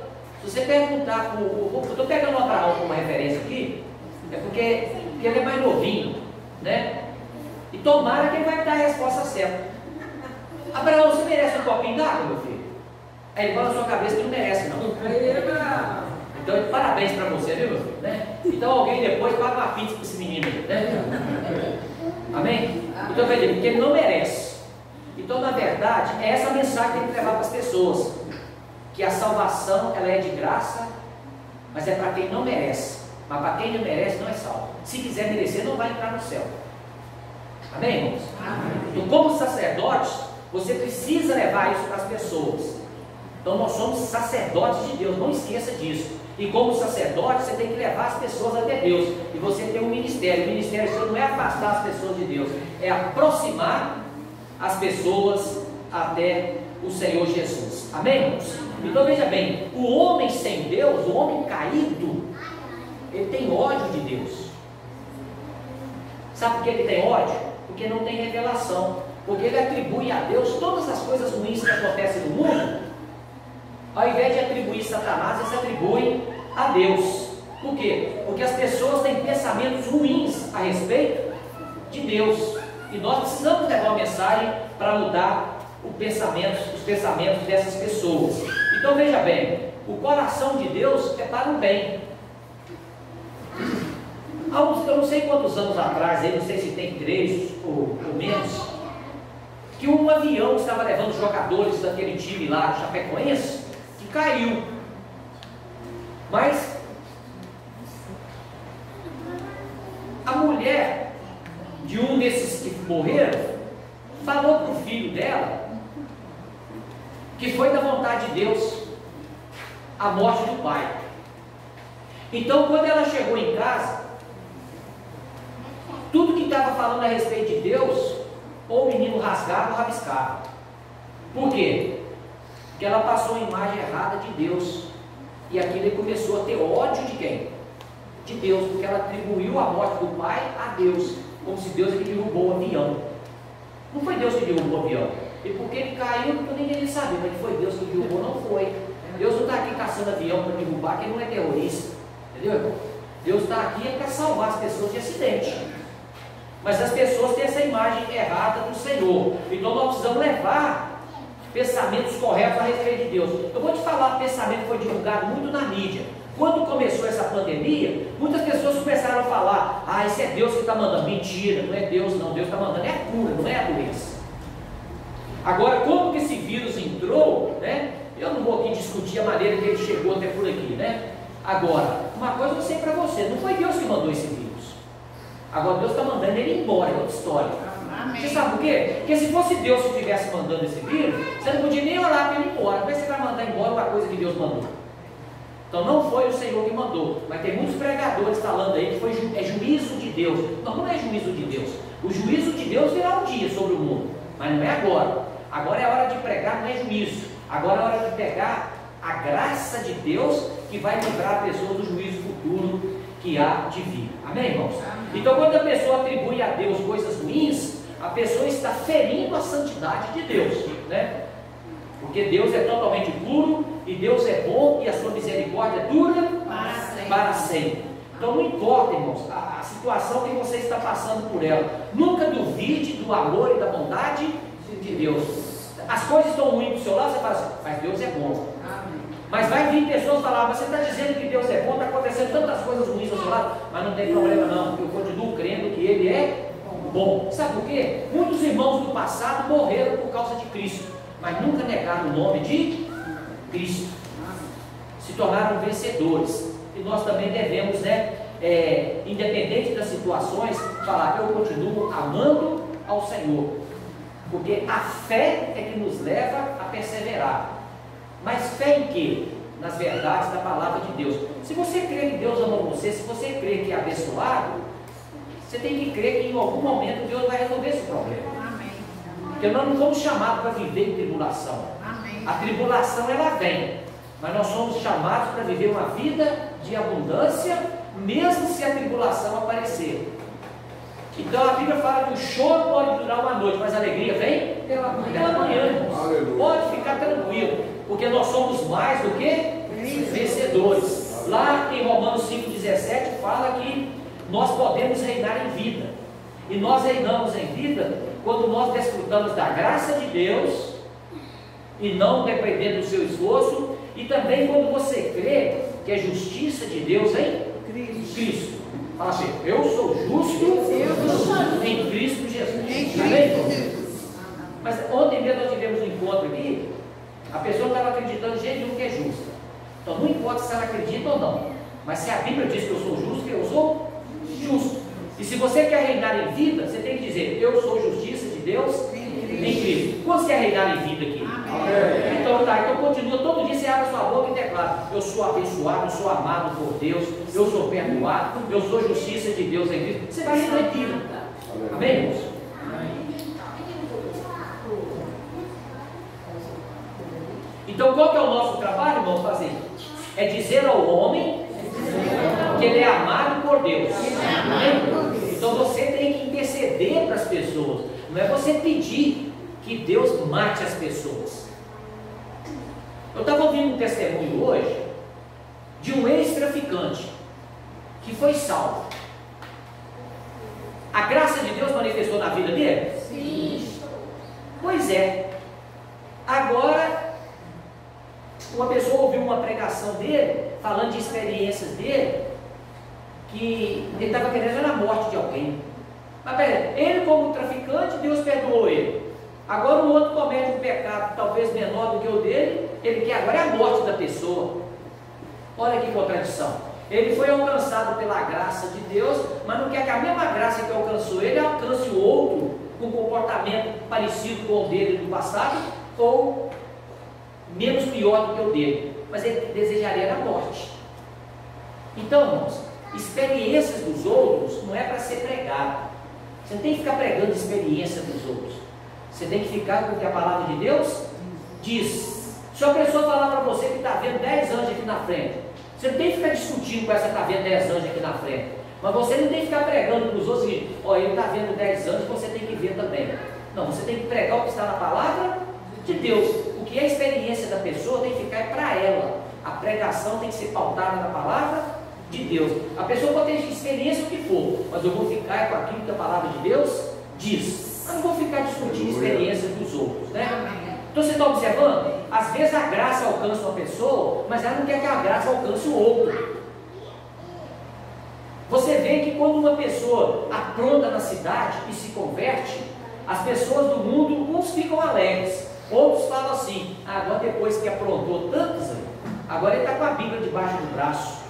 Se você perguntar, eu estou pegando o Abraão como referência aqui, é porque ele é mais novinho, né? E tomara que ele vai dar a resposta certa. Abraão, você merece um copinho d'água, meu filho? Aí ele fala na sua cabeça que não merece, não. Então, parabéns para você, viu, meu filho? Né? Então, alguém depois paga uma pizza para esse menino, né? Amém? Então, veja, porque ele não merece. Então, na verdade, é essa mensagem que tem que levar para as pessoas. Que a salvação, ela é de graça, mas é para quem não merece. Mas para quem não merece, não é salvo. Se quiser merecer, não vai entrar no céu. Amém, irmãos? Amém. Então, como sacerdotes, você precisa levar isso para as pessoas. Então, nós somos sacerdotes de Deus, não esqueça disso. E como sacerdote, você tem que levar as pessoas até Deus. E você tem um ministério. O ministério seu não é afastar as pessoas de Deus, é aproximar as pessoas até o Senhor Jesus. Amém, irmãos? Então veja bem, o homem sem Deus, o homem caído, ele tem ódio de Deus. Sabe por que ele tem ódio? Porque não tem revelação. Porque ele atribui a Deus todas as coisas ruins que acontecem no mundo. Ao invés de atribuir Satanás, eles atribuem a Deus. Por quê? Porque as pessoas têm pensamentos ruins a respeito de Deus. E nós precisamos levar uma mensagem para mudar os pensamentos dessas pessoas. Então veja bem, o coração de Deus é para o bem. Eu não sei quantos anos atrás, não sei se tem 3 ou menos, que um avião estava levando jogadores daquele time lá, Chapecoense, que caiu. Mas a mulher de um desses que morreram falou para o filho dela que foi da vontade de Deus a morte do pai. Então, quando ela chegou em casa, tudo que estava falando a respeito de Deus, ou o menino rasgava ou rabiscava. Por quê? Porque ela passou a imagem errada de Deus. E aquilo ele começou a ter ódio de quem? De Deus, porque ela atribuiu a morte do pai a Deus, como se Deus ele derrubou o avião. Não foi Deus que derrubou o avião. E porque ele caiu, ninguém sabia, mas foi Deus que derrubou, não foi. Deus não está aqui caçando avião para derrubar, que ele não é terrorista. Entendeu, irmão? Deus está aqui para salvar as pessoas de acidente. Mas as pessoas têm essa imagem errada do Senhor. Então nós precisamos levar pensamentos corretos a respeito de Deus. Eu vou te falar, o pensamento foi divulgado muito na mídia. Quando começou essa pandemia, muitas pessoas começaram a falar: isso é Deus que está mandando. Mentira, não é Deus não. Deus está mandando é a cura, não é a doença. Agora, como que esse vírus entrou, né? Eu não vou aqui discutir a maneira que ele chegou até por aqui, né? Agora, uma coisa eu sei para você, não foi Deus que mandou esse vírus. Agora Deus está mandando ele embora, é outra história. Amém. Você sabe por quê? Porque se fosse Deus que estivesse mandando esse vírus, você não podia nem orar para ele ir embora. Como é que você vai mandar embora uma coisa que Deus mandou? Então não foi o Senhor que mandou. Mas tem muitos pregadores falando aí que é juízo de Deus. Não, não é juízo de Deus. O juízo de Deus virá um dia sobre o mundo, mas não é agora. Agora é hora de pregar, não é juízo. Agora é hora de pegar a graça de Deus que vai livrar a pessoa do juízo futuro que há de vir. Amém, irmãos? Amém. Então, quando a pessoa atribui a Deus coisas ruins, a pessoa está ferindo a santidade de Deus, né? Porque Deus é totalmente puro, e Deus é bom, e a sua misericórdia dura para sempre. Então, não importa, irmãos, a situação que você está passando por ela. Nunca duvide do amor e da bondade de Deus. As coisas estão ruins para o seu lado, você fala assim: mas Deus é bom. Amém. Mas vai vir pessoas falar: mas você está dizendo que Deus é bom, está acontecendo tantas coisas ruins ao seu lado, mas não tem problema não, eu continuo crendo que Ele é bom. Sabe por quê? Muitos irmãos do passado morreram por causa de Cristo, mas nunca negaram o nome de Cristo, se tornaram vencedores. E nós também devemos, né, independente das situações, falar: eu continuo amando ao Senhor, porque a fé é que nos leva a perseverar. Mas fé em quê? Nas verdades da palavra de Deus. Se você crê que Deus ama você, se você crê que é abençoado, você tem que crer que em algum momento Deus vai resolver esse problema. Amém. Porque nós não fomos chamados para viver em tribulação. Amém. A tribulação ela vem, mas nós somos chamados para viver uma vida de abundância, mesmo se a tribulação aparecer. Então a Bíblia fala que o choro pode durar uma noite, mas a alegria vem pela manhã, irmãos. Pode ficar tranquilo, porque nós somos mais do que vencedores. Lá em Romanos 5,17 fala que nós podemos reinar em vida, e nós reinamos em vida quando nós desfrutamos da graça de Deus e não dependendo do seu esforço, e também quando você crê que é justiça de Deus em Cristo. Fala assim: eu sou justo em Cristo Jesus. Amém? Mas ontem mesmo nós tivemos um encontro aqui, a pessoa estava acreditando de jeito nenhum que é justa. Então não importa se ela acredita ou não, mas se a Bíblia diz que eu sou justo, eu sou justo. E se você quer reinar em vida, você tem que dizer: eu sou justiça de Deus em Cristo. Quantos quer reinar em vida aqui? Amém. Então continua, todo dia você abre a sua boca e declara: eu sou abençoado, eu sou amado por Deus, eu sou perdoado, eu sou justiça de Deus em Cristo. Você vai reinar em vida. Amém, irmãos? Então qual que é o nosso trabalho, irmãos, fazer? É dizer ao homem que ele é amado por Deus. Amém? Então você tem que interceder para as pessoas. Não é você pedir que Deus mate as pessoas. Eu estava ouvindo um testemunho hoje de um ex-traficante que foi salvo. A graça de Deus manifestou na vida dele? Sim. Pois é. Agora, uma pessoa ouviu uma pregação dele, falando de experiências dele, que ele estava querendo a morte de alguém. Mas peraí, ele como traficante, Deus perdoou ele. Agora o outro comete um pecado talvez menor do que o dele, ele quer agora a morte da pessoa. Olha que contradição. Ele foi alcançado pela graça de Deus, mas não quer que a mesma graça que alcançou ele alcance o outro com um comportamento parecido com o dele do passado, ou menos pior do que o dele, mas ele desejaria a morte. Então, irmãos, experiências dos outros não é para ser pregado. Você não tem que ficar pregando experiência dos outros. Você tem que ficar com o que a palavra de Deus diz. Se uma pessoa falar para você que está vendo 10 anjos aqui na frente, você não tem que ficar discutindo com essa que está vendo 10 anjos aqui na frente. Mas você não tem que ficar pregando para os outros que, ó, ele está vendo 10 anjos, você tem que ver também. Não, você tem que pregar o que está na palavra de Deus. O que é a experiência da pessoa tem que ficar para ela. A pregação tem que ser pautada na palavra de Deus. A pessoa pode ter experiência o que for, mas eu vou ficar com aquilo que a palavra de Deus diz. Eu não vou ficar discutindo experiências dos outros, né? Então você está observando? Às vezes a graça alcança uma pessoa, mas ela não quer que a graça alcance o outro. Você vê que quando uma pessoa apronta na cidade e se converte, as pessoas do mundo, uns ficam alegres, outros falam assim: agora depois que aprontou tantos, agora ele está com a Bíblia debaixo do braço.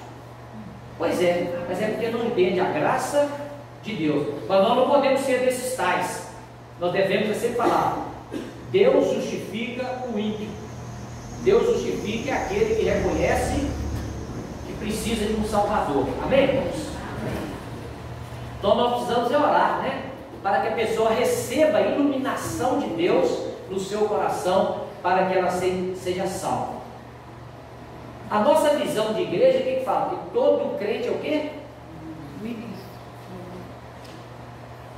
Pois é, mas é porque não entende a graça de Deus. Mas nós não podemos ser desses tais. Nós devemos sempre falar: Deus justifica o ímpio. Deus justifica aquele que reconhece que precisa de um Salvador. Amém, irmãos? Então nós precisamos orar, né? Para que a pessoa receba a iluminação de Deus no seu coração, para que ela seja salva. A nossa visão de igreja, o que fala? Que todo crente é o quê?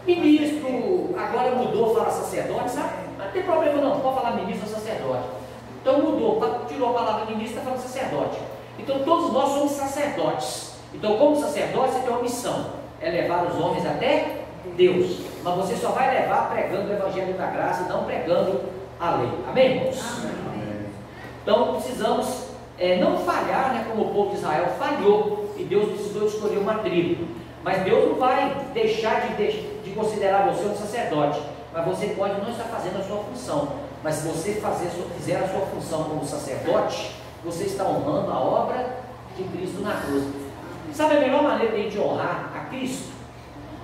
Ministro, agora mudou, fala sacerdote, sabe? Não tem problema não, pode falar ministro ou sacerdote. Então mudou, tirou a palavra ministro e está falando sacerdote. Então todos nós somos sacerdotes. Então como sacerdote você tem uma missão, é levar os homens até Deus. Mas você só vai levar pregando o evangelho da graça e não pregando a lei. Amém, irmãos? Amém. Então precisamos não falhar, né, como o povo de Israel falhou e Deus precisou escolher uma tribo. Mas Deus não vai deixar de considerar você um sacerdote. Mas você pode não estar fazendo a sua função. Mas se você fizer a sua função como sacerdote, você está honrando a obra de Cristo na cruz. Sabe a melhor maneira de a gente honrar a Cristo?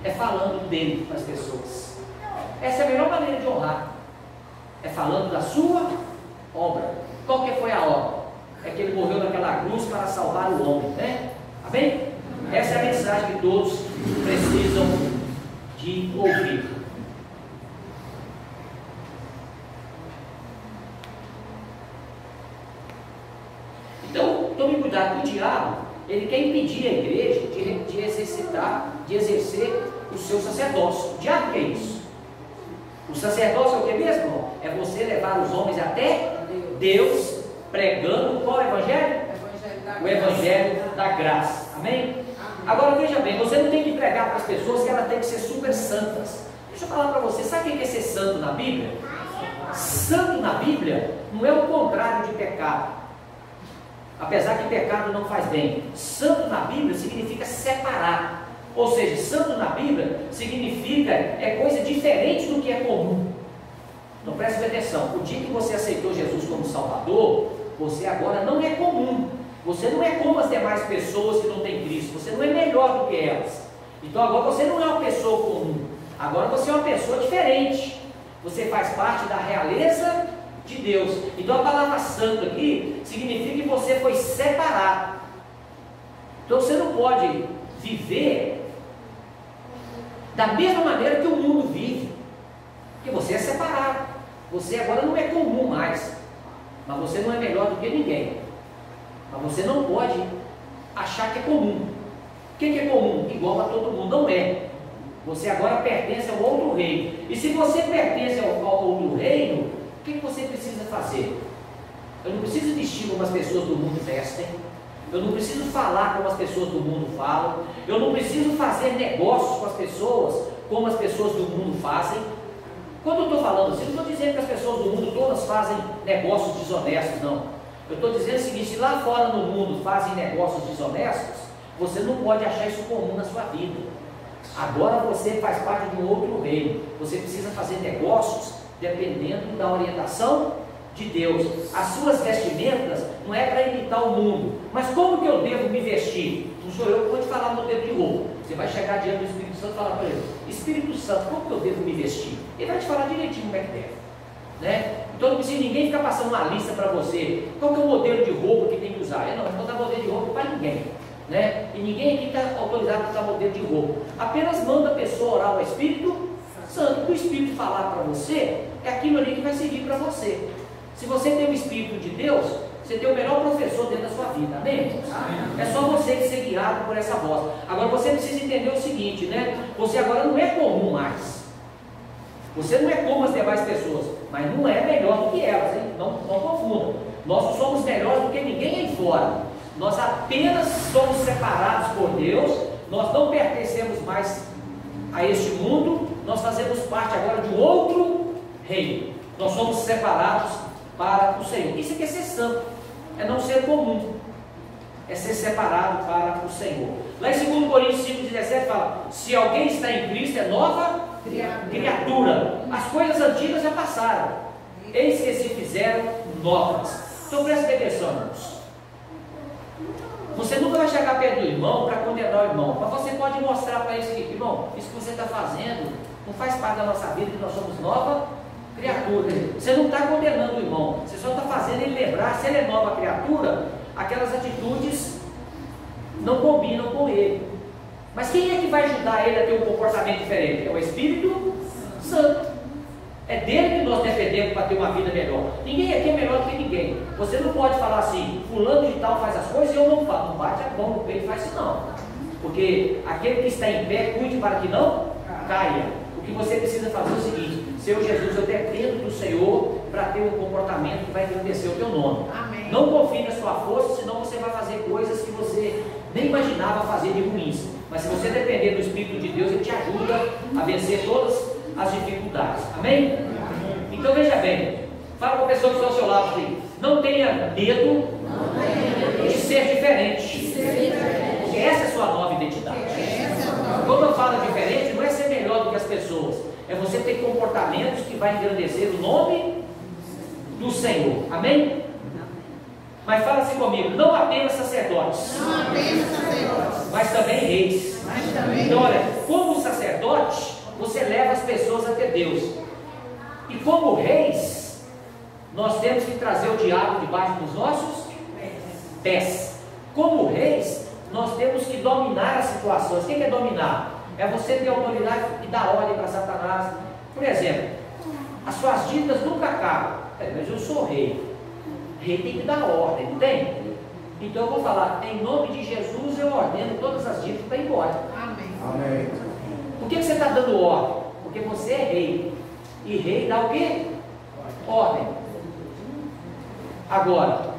É falando dele para as pessoas. Essa é a melhor maneira de honrar. É falando da sua obra. Qual que foi a obra? É que ele morreu naquela cruz para salvar o homem, né? Amém? Essa é a mensagem que todos precisam de ouvir. tome cuidado, o diabo, ele quer impedir a igreja de exercer o seu sacerdócio. O diabo que é isso? O sacerdócio é o que mesmo? É você levar os homens até Deus, pregando qual evangelho? O evangelho da graça. Amém? Agora veja bem, você não tem que pregar para as pessoas que elas têm que ser super santas. Deixa eu falar para você, sabe o que é ser santo na Bíblia? Santo na Bíblia não é o contrário de pecado, apesar que pecado não faz bem. Santo na Bíblia significa separar, ou seja, santo na Bíblia significa coisa diferente do que é comum. Então preste atenção, o dia que você aceitou Jesus como Salvador, você agora não é comum, você não é como as demais pessoas que não têm Cristo, você não é melhor do que elas. Então agora você não é uma pessoa comum, agora você é uma pessoa diferente, você faz parte da realeza de Deus. Então a palavra santo aqui significa que você foi separado. Então você não pode viver da mesma maneira que o mundo vive, porque você é separado. Você agora não é comum mais, mas você não é melhor do que ninguém. Mas você não pode achar que é comum. O que é comum? Igual a todo mundo, não é. Você agora pertence ao outro reino. E se você pertence ao outro reino, o que você precisa fazer? Eu não preciso vestir como as pessoas do mundo vestem. Eu não preciso falar como as pessoas do mundo falam. Eu não preciso fazer negócios com as pessoas como as pessoas do mundo fazem. Quando eu estou falando assim, não estou dizendo que as pessoas do mundo todas fazem negócios desonestos, não. Eu estou dizendo o seguinte: se lá fora no mundo fazem negócios desonestos, você não pode achar isso comum na sua vida. Agora você faz parte de um outro reino. Você precisa fazer negócios dependendo da orientação de Deus. As suas vestimentas não é para imitar o mundo. Mas como que eu devo me vestir? Não sou eu que vou te falar no modelo de roupa. Você vai chegar diante do Espírito Santo e falar para ele: Espírito Santo, como que eu devo me vestir? Ele vai te falar direitinho como é que deve, né? Então não precisa ninguém ficar passando uma lista para você. Qual que é o modelo de roupa que tem que usar? Eu não vou dar modelo de roupa para ninguém, né? E ninguém aqui está autorizado a usar modelo de roupa. Apenas manda a pessoa orar ao Espírito Santo. O que o Espírito falar para você é aquilo ali que vai servir para você. Se você tem o Espírito de Deus, você tem o melhor professor dentro da sua vida, amém? É só você que ser guiado por essa voz. Agora você precisa entender o seguinte, né? Você agora não é comum mais. Você não é como as demais pessoas, mas não é melhor do que elas, hein? Não confundam. Nós não somos melhores do que ninguém aí fora. Nós apenas somos separados por Deus. Nós não pertencemos mais a este mundo. Nós fazemos parte agora de um outro reino. Nós somos separados para o Senhor. Isso aqui é ser santo, é não ser comum, é ser separado para o Senhor. Lá em 2 Coríntios 5,17 fala: se alguém está em Cristo, é nova criatura. As coisas antigas já passaram, eis que se fizeram novas. Então preste atenção, irmãos. Você nunca vai chegar perto do irmão para condenar o irmão, mas você pode mostrar para ele que: irmão, isso que você está fazendo não faz parte da nossa vida, que nós somos nova criatura. Você não está condenando o irmão, você só está fazendo ele lembrar, se ele é nova criatura, aquelas atitudes não combinam com ele. Mas quem é que vai ajudar ele a ter um comportamento diferente? É o Espírito Santo. É dele que nós dependemos para ter uma vida melhor. Ninguém aqui é melhor do que ninguém. Você não pode falar assim: fulano de tal faz as coisas e eu não faço. Não bate a mão no peito e faz isso não. Porque aquele que está em pé, cuide para que não caia. O que você precisa fazer é o seguinte: Senhor Jesus, eu dependo do Senhor para ter um comportamento que vai engrandecer o teu nome. Amém. Não confie na sua força, senão você vai fazer coisas que você nem imaginava fazer de ruins. Mas se você depender do Espírito de Deus, Ele te ajuda a vencer todas as dificuldades. Amém? Então veja bem, fala para a pessoa que está ao seu lado assim: não tenha medo de ser diferente, porque essa é a sua nova identidade. Quando eu falo diferente, não é ser melhor do que as pessoas, é você ter comportamentos que vai engrandecer o nome do Senhor. Amém? Mas fala assim comigo: não apenas sacerdotes, mas também reis. Então olha, como sacerdote, você leva as pessoas até Deus. E como reis, nós temos que trazer o diabo debaixo dos nossos pés. Como reis, nós temos que dominar as situações. O que é dominar? É você ter autoridade e dar ordem para Satanás. Por exemplo, as suas dívidas nunca acabam. Mas eu sou rei. Rei tem que dar ordem, não tem? Então eu vou falar, em nome de Jesus eu ordeno todas as dívidas para ir embora. Amém. Por que você está dando ordem? Porque você é rei. E rei dá o quê? Ordem. Agora,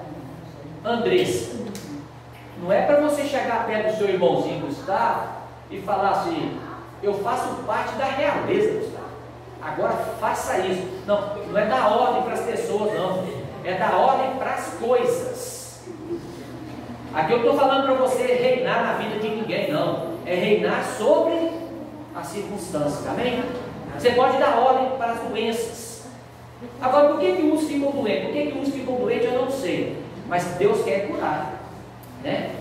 Andressa, não é para você chegar perto do seu irmãozinho Gustavo e falar assim, eu faço parte da realeza, Gustavo, agora faça isso. Não, não é dar ordem para as pessoas, não. É dar ordem para as coisas. Aqui eu estou falando para você reinar na vida de ninguém, não. É reinar sobre as circunstâncias, amém? Você pode dar ordem para as doenças. Agora, por que uns ficam doentes? Por que uns ficam doentes eu não sei. Mas Deus quer curar, né?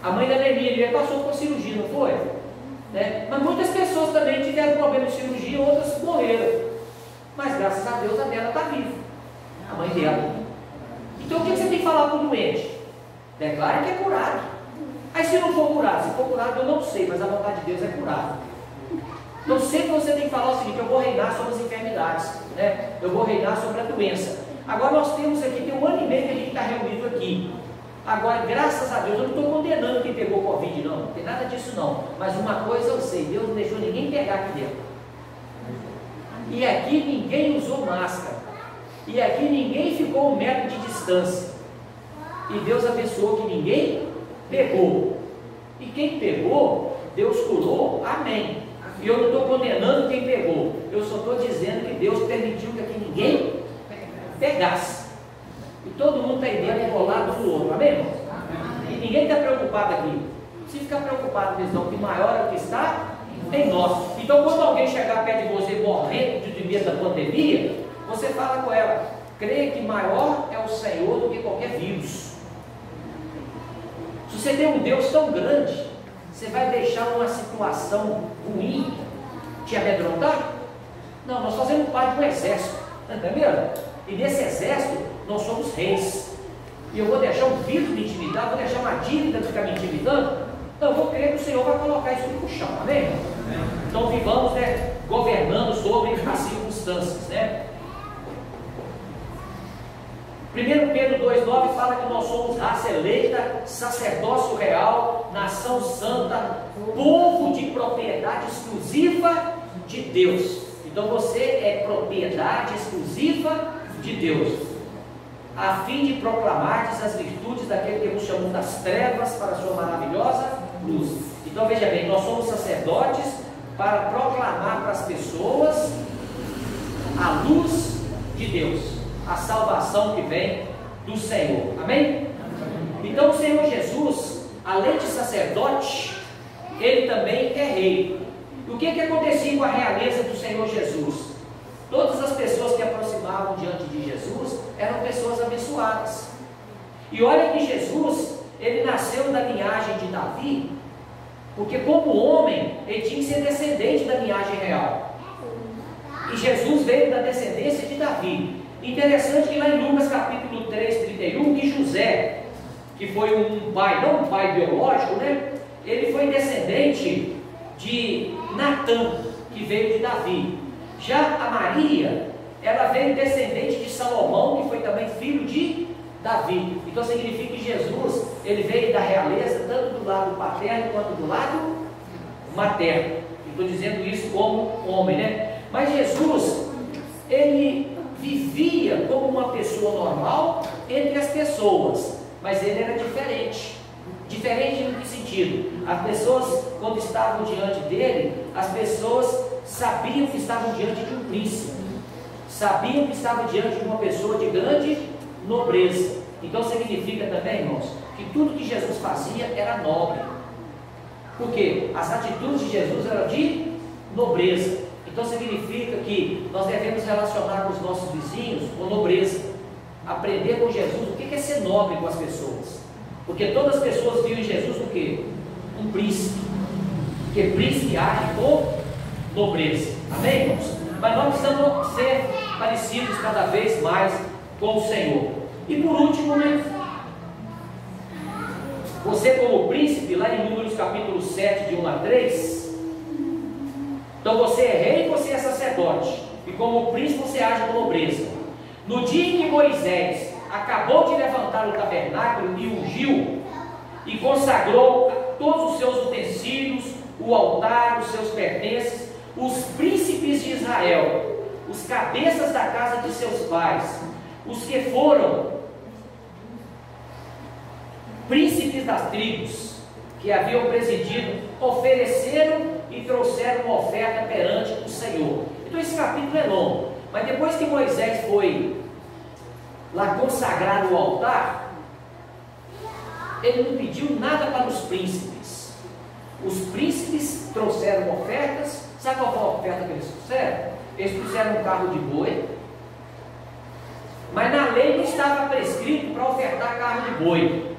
A mãe da Nelia passou por cirurgia, não foi? Né? Mas muitas pessoas também tiveram problema de cirurgia, outras morreram. Mas graças a Deus a dela está viva, a mãe dela. Então o que você tem que falar para o doente? Declare que é curado. Aí se não for curado eu não sei, mas a vontade de Deus é curado. Então sempre você tem que falar o seguinte, eu vou reinar sobre as enfermidades, né? Eu vou reinar sobre a doença. Agora nós temos aqui, tem 1 ano e meio que a gente está reunido aqui. Agora, graças a Deus, eu não estou condenando quem pegou Covid, não tem nada disso não. Mas uma coisa eu sei, Deus não deixou ninguém pegar aqui dentro. E aqui ninguém usou máscara. E aqui ninguém ficou 1 metro de distância. E Deus abençoou que ninguém pegou. E quem pegou, Deus curou, amém. E eu não estou condenando quem pegou. Eu só estou dizendo que Deus permitiu que aqui ninguém pegasse. E todo mundo está aí dentro enrolado um do outro, amém, irmão? E ninguém está preocupado aqui. Se ficar preocupado mesmo, que maior é o que está em nós. Então, quando alguém chegar perto de você morrendo de medo da pandemia, você fala com ela, creia que maior é o Senhor do que qualquer vírus. Se você tem um Deus tão grande, você vai deixar uma situação ruim te amedrontar? Não, nós fazemos parte de um exército, está vendo? E nesse exército nós somos reis. E eu vou deixar um vírus me intimidar, vou deixar uma dívida ficar me intimidando? Não, eu vou crer que o Senhor vai colocar isso no chão, amém? Então vivamos, né, governando sobre as circunstâncias, né? 1 Pedro 2,9 fala que nós somos raça eleita, sacerdócio real, nação santa, povo de propriedade exclusiva de Deus. Então você é propriedade exclusiva de Deus, a fim de proclamar as virtudes daquele que nos chamou das trevas para a sua maravilhosa luz. Então veja bem, nós somos sacerdotes para proclamar para as pessoas a luz de Deus, a salvação que vem do Senhor, amém? Então o Senhor Jesus, além de sacerdote, ele também é rei. E o que acontecia com a realeza do Senhor Jesus? Todas as pessoas que aproximavam diante de Jesus eram pessoas abençoadas. E olha que Jesus, ele nasceu da linhagem de Davi, porque como homem, ele tinha que ser descendente da linhagem real. E Jesus veio da descendência de Davi. Interessante que lá em Lucas capítulo 3, 31, que José, que foi um pai, não um pai biológico, né? Ele foi descendente de Natã, que veio de Davi. Já a Maria, ela veio descendente de Salomão, que foi também filho de Davi. Então significa que Jesus, ele veio da realeza, tanto do lado paterno quanto do lado materno. Estou dizendo isso como homem, né? Mas Jesus, ele vivia como uma pessoa normal entre as pessoas, mas ele era diferente. Diferente em que sentido? As pessoas, quando estavam diante dele, as pessoas sabiam que estavam diante de um príncipe, sabiam que estavam diante de uma pessoa de grande nobreza. Então significa também, irmãos, que tudo que Jesus fazia era nobre. Por quê? As atitudes de Jesus eram de nobreza. Então significa que nós devemos relacionar com os nossos vizinhos com nobreza, aprender com Jesus o que é ser nobre com as pessoas, porque todas as pessoas viam em Jesus o quê? Um príncipe, porque príncipe age com nobreza, amém, irmãos? Mas nós precisamos ser parecidos cada vez mais com o Senhor. E por último, né? Você como príncipe, lá em Números capítulo 7, de 1 a 3, então você é rei e você é sacerdote, e como príncipe você age com nobreza. No dia em que Moisés acabou de levantar o tabernáculo e ungiu e consagrou todos os seus utensílios, o altar, os seus pertences, os príncipes de Israel, os cabeças da casa de seus pais, os que foram príncipes das tribos que haviam presidido, ofereceram e trouxeram uma oferta perante o Senhor. Então esse capítulo é longo, mas depois que Moisés foi lá consagrar o altar, ele não pediu nada para os príncipes. Os príncipes trouxeram ofertas. Sabe qual foi a oferta que eles trouxeram? Eles trouxeram um carro de boi, mas na lei não estava prescrito para ofertar carro de boi.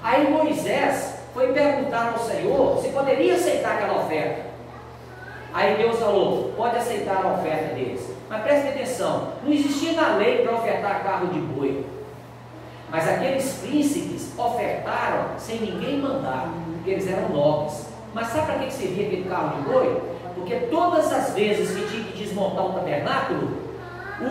Aí Moisés foi perguntar ao Senhor se poderia aceitar aquela oferta. Aí Deus falou: pode aceitar a oferta deles. Mas preste atenção, não existia na lei para ofertar carro de boi. Mas aqueles príncipes ofertaram sem ninguém mandar, porque eles eram nobres. Mas sabe para que servia aquele carro de boi? Porque todas as vezes que tinha que desmontar o tabernáculo,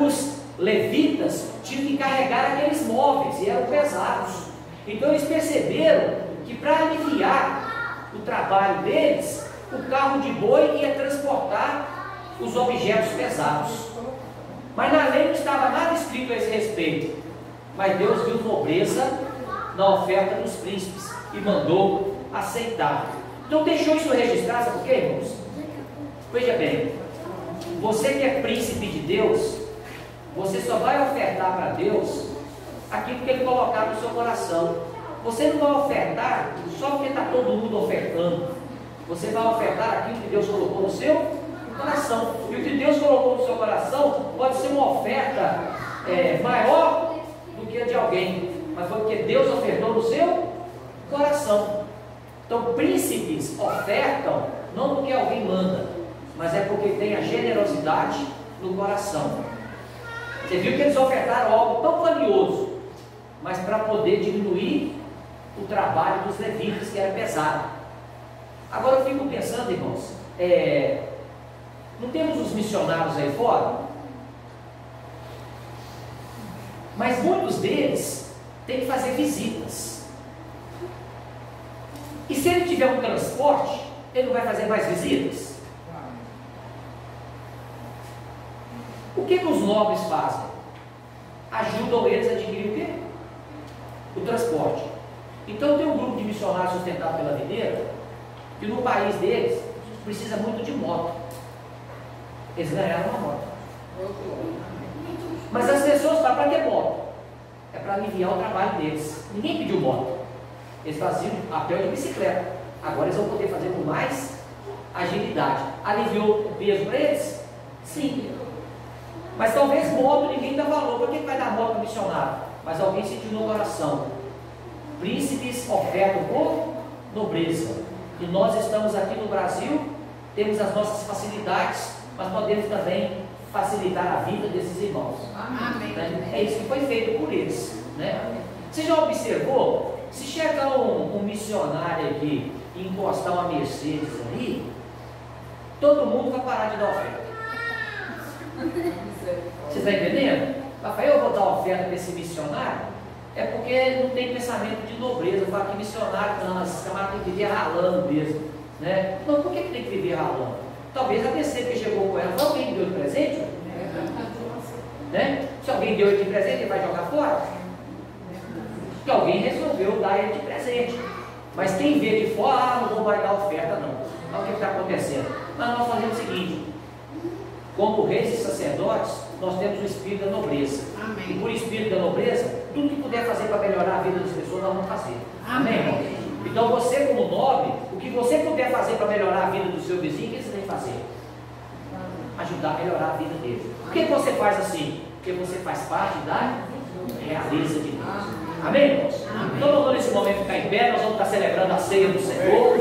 os levitas tinham que carregar aqueles móveis, e eram pesados. Então eles perceberam que para aliviar o trabalho deles, o carro de boi ia transportar os objetos pesados. Mas na lei não estava nada escrito a esse respeito. Mas Deus viu nobreza na oferta dos príncipes e mandou aceitar. Então deixou isso registrado, sabe por quê, irmãos? Veja bem, você que é príncipe de Deus, você só vai ofertar para Deus aquilo que Ele colocar no seu coração. Você não vai ofertar só porque está todo mundo ofertando. Você vai ofertar aquilo que Deus colocou no seu coração. E o que Deus colocou no seu coração pode ser uma oferta maior do que a de alguém, mas foi porque Deus ofertou no seu coração. Então príncipes ofertam não porque alguém manda, mas é porque tem a generosidade no coração. Você viu que eles ofertaram algo tão valioso, mas para poder diminuir o trabalho dos levitas, que era pesado. Agora eu fico pensando, irmãos, não temos os missionários aí fora? Mas muitos deles têm que fazer visitas. E se ele tiver um transporte, ele não vai fazer mais visitas? O que os nobres fazem? Ajudam eles a adquirir o quê? O transporte. Então tem um grupo de missionários sustentado pela videira, que no país deles precisa muito de moto. Eles ganharam uma moto. Mas as pessoas falam: para que moto? É para aliviar o trabalho deles. Ninguém pediu moto. Eles faziam a pé de bicicleta. Agora eles vão poder fazer com mais agilidade. Aliviou o peso para eles? Sim. Mas talvez moto ninguém dá valor. Por que vai dar moto para o missionário? Mas alguém sentiu no coração: príncipes ofertam por nobreza. E nós estamos aqui no Brasil, temos as nossas facilidades, mas podemos também facilitar a vida desses irmãos. Amém. Né? É isso que foi feito por eles. Né? Você já observou? Se chegar um missionário aqui e encostar uma Mercedes ali, todo mundo vai parar de dar oferta. Você está entendendo? Rafael, eu vou dar oferta para esse missionário? É porque não tem pensamento de nobreza. Eu falo que missionário não, esses camaradas têm que viver ralando mesmo. Né? Não, por que tem que viver ralando? Talvez a terceira que chegou com ela, foi alguém que deu de presente? Né? Se alguém deu ele de presente, ele vai jogar fora? Porque alguém resolveu dar ele de presente. Mas quem vê de fora, não vou mais dar oferta não. Olha o que está acontecendo. Mas nós fazemos o seguinte: como reis e sacerdotes, nós temos o espírito da nobreza. Amém. E por espírito da nobreza, tudo que puder fazer para melhorar a vida das pessoas, nós vamos fazer. Amém, irmão? Então você, como nobre, o que você puder fazer para melhorar a vida do seu vizinho, o que você tem que fazer? Ajudar a melhorar a vida dele. Por que você faz assim? Porque você faz parte da realeza de Deus. Amém, irmãos? Então nós vamos nesse momento ficar em pé, nós vamos estar celebrando a ceia do Senhor.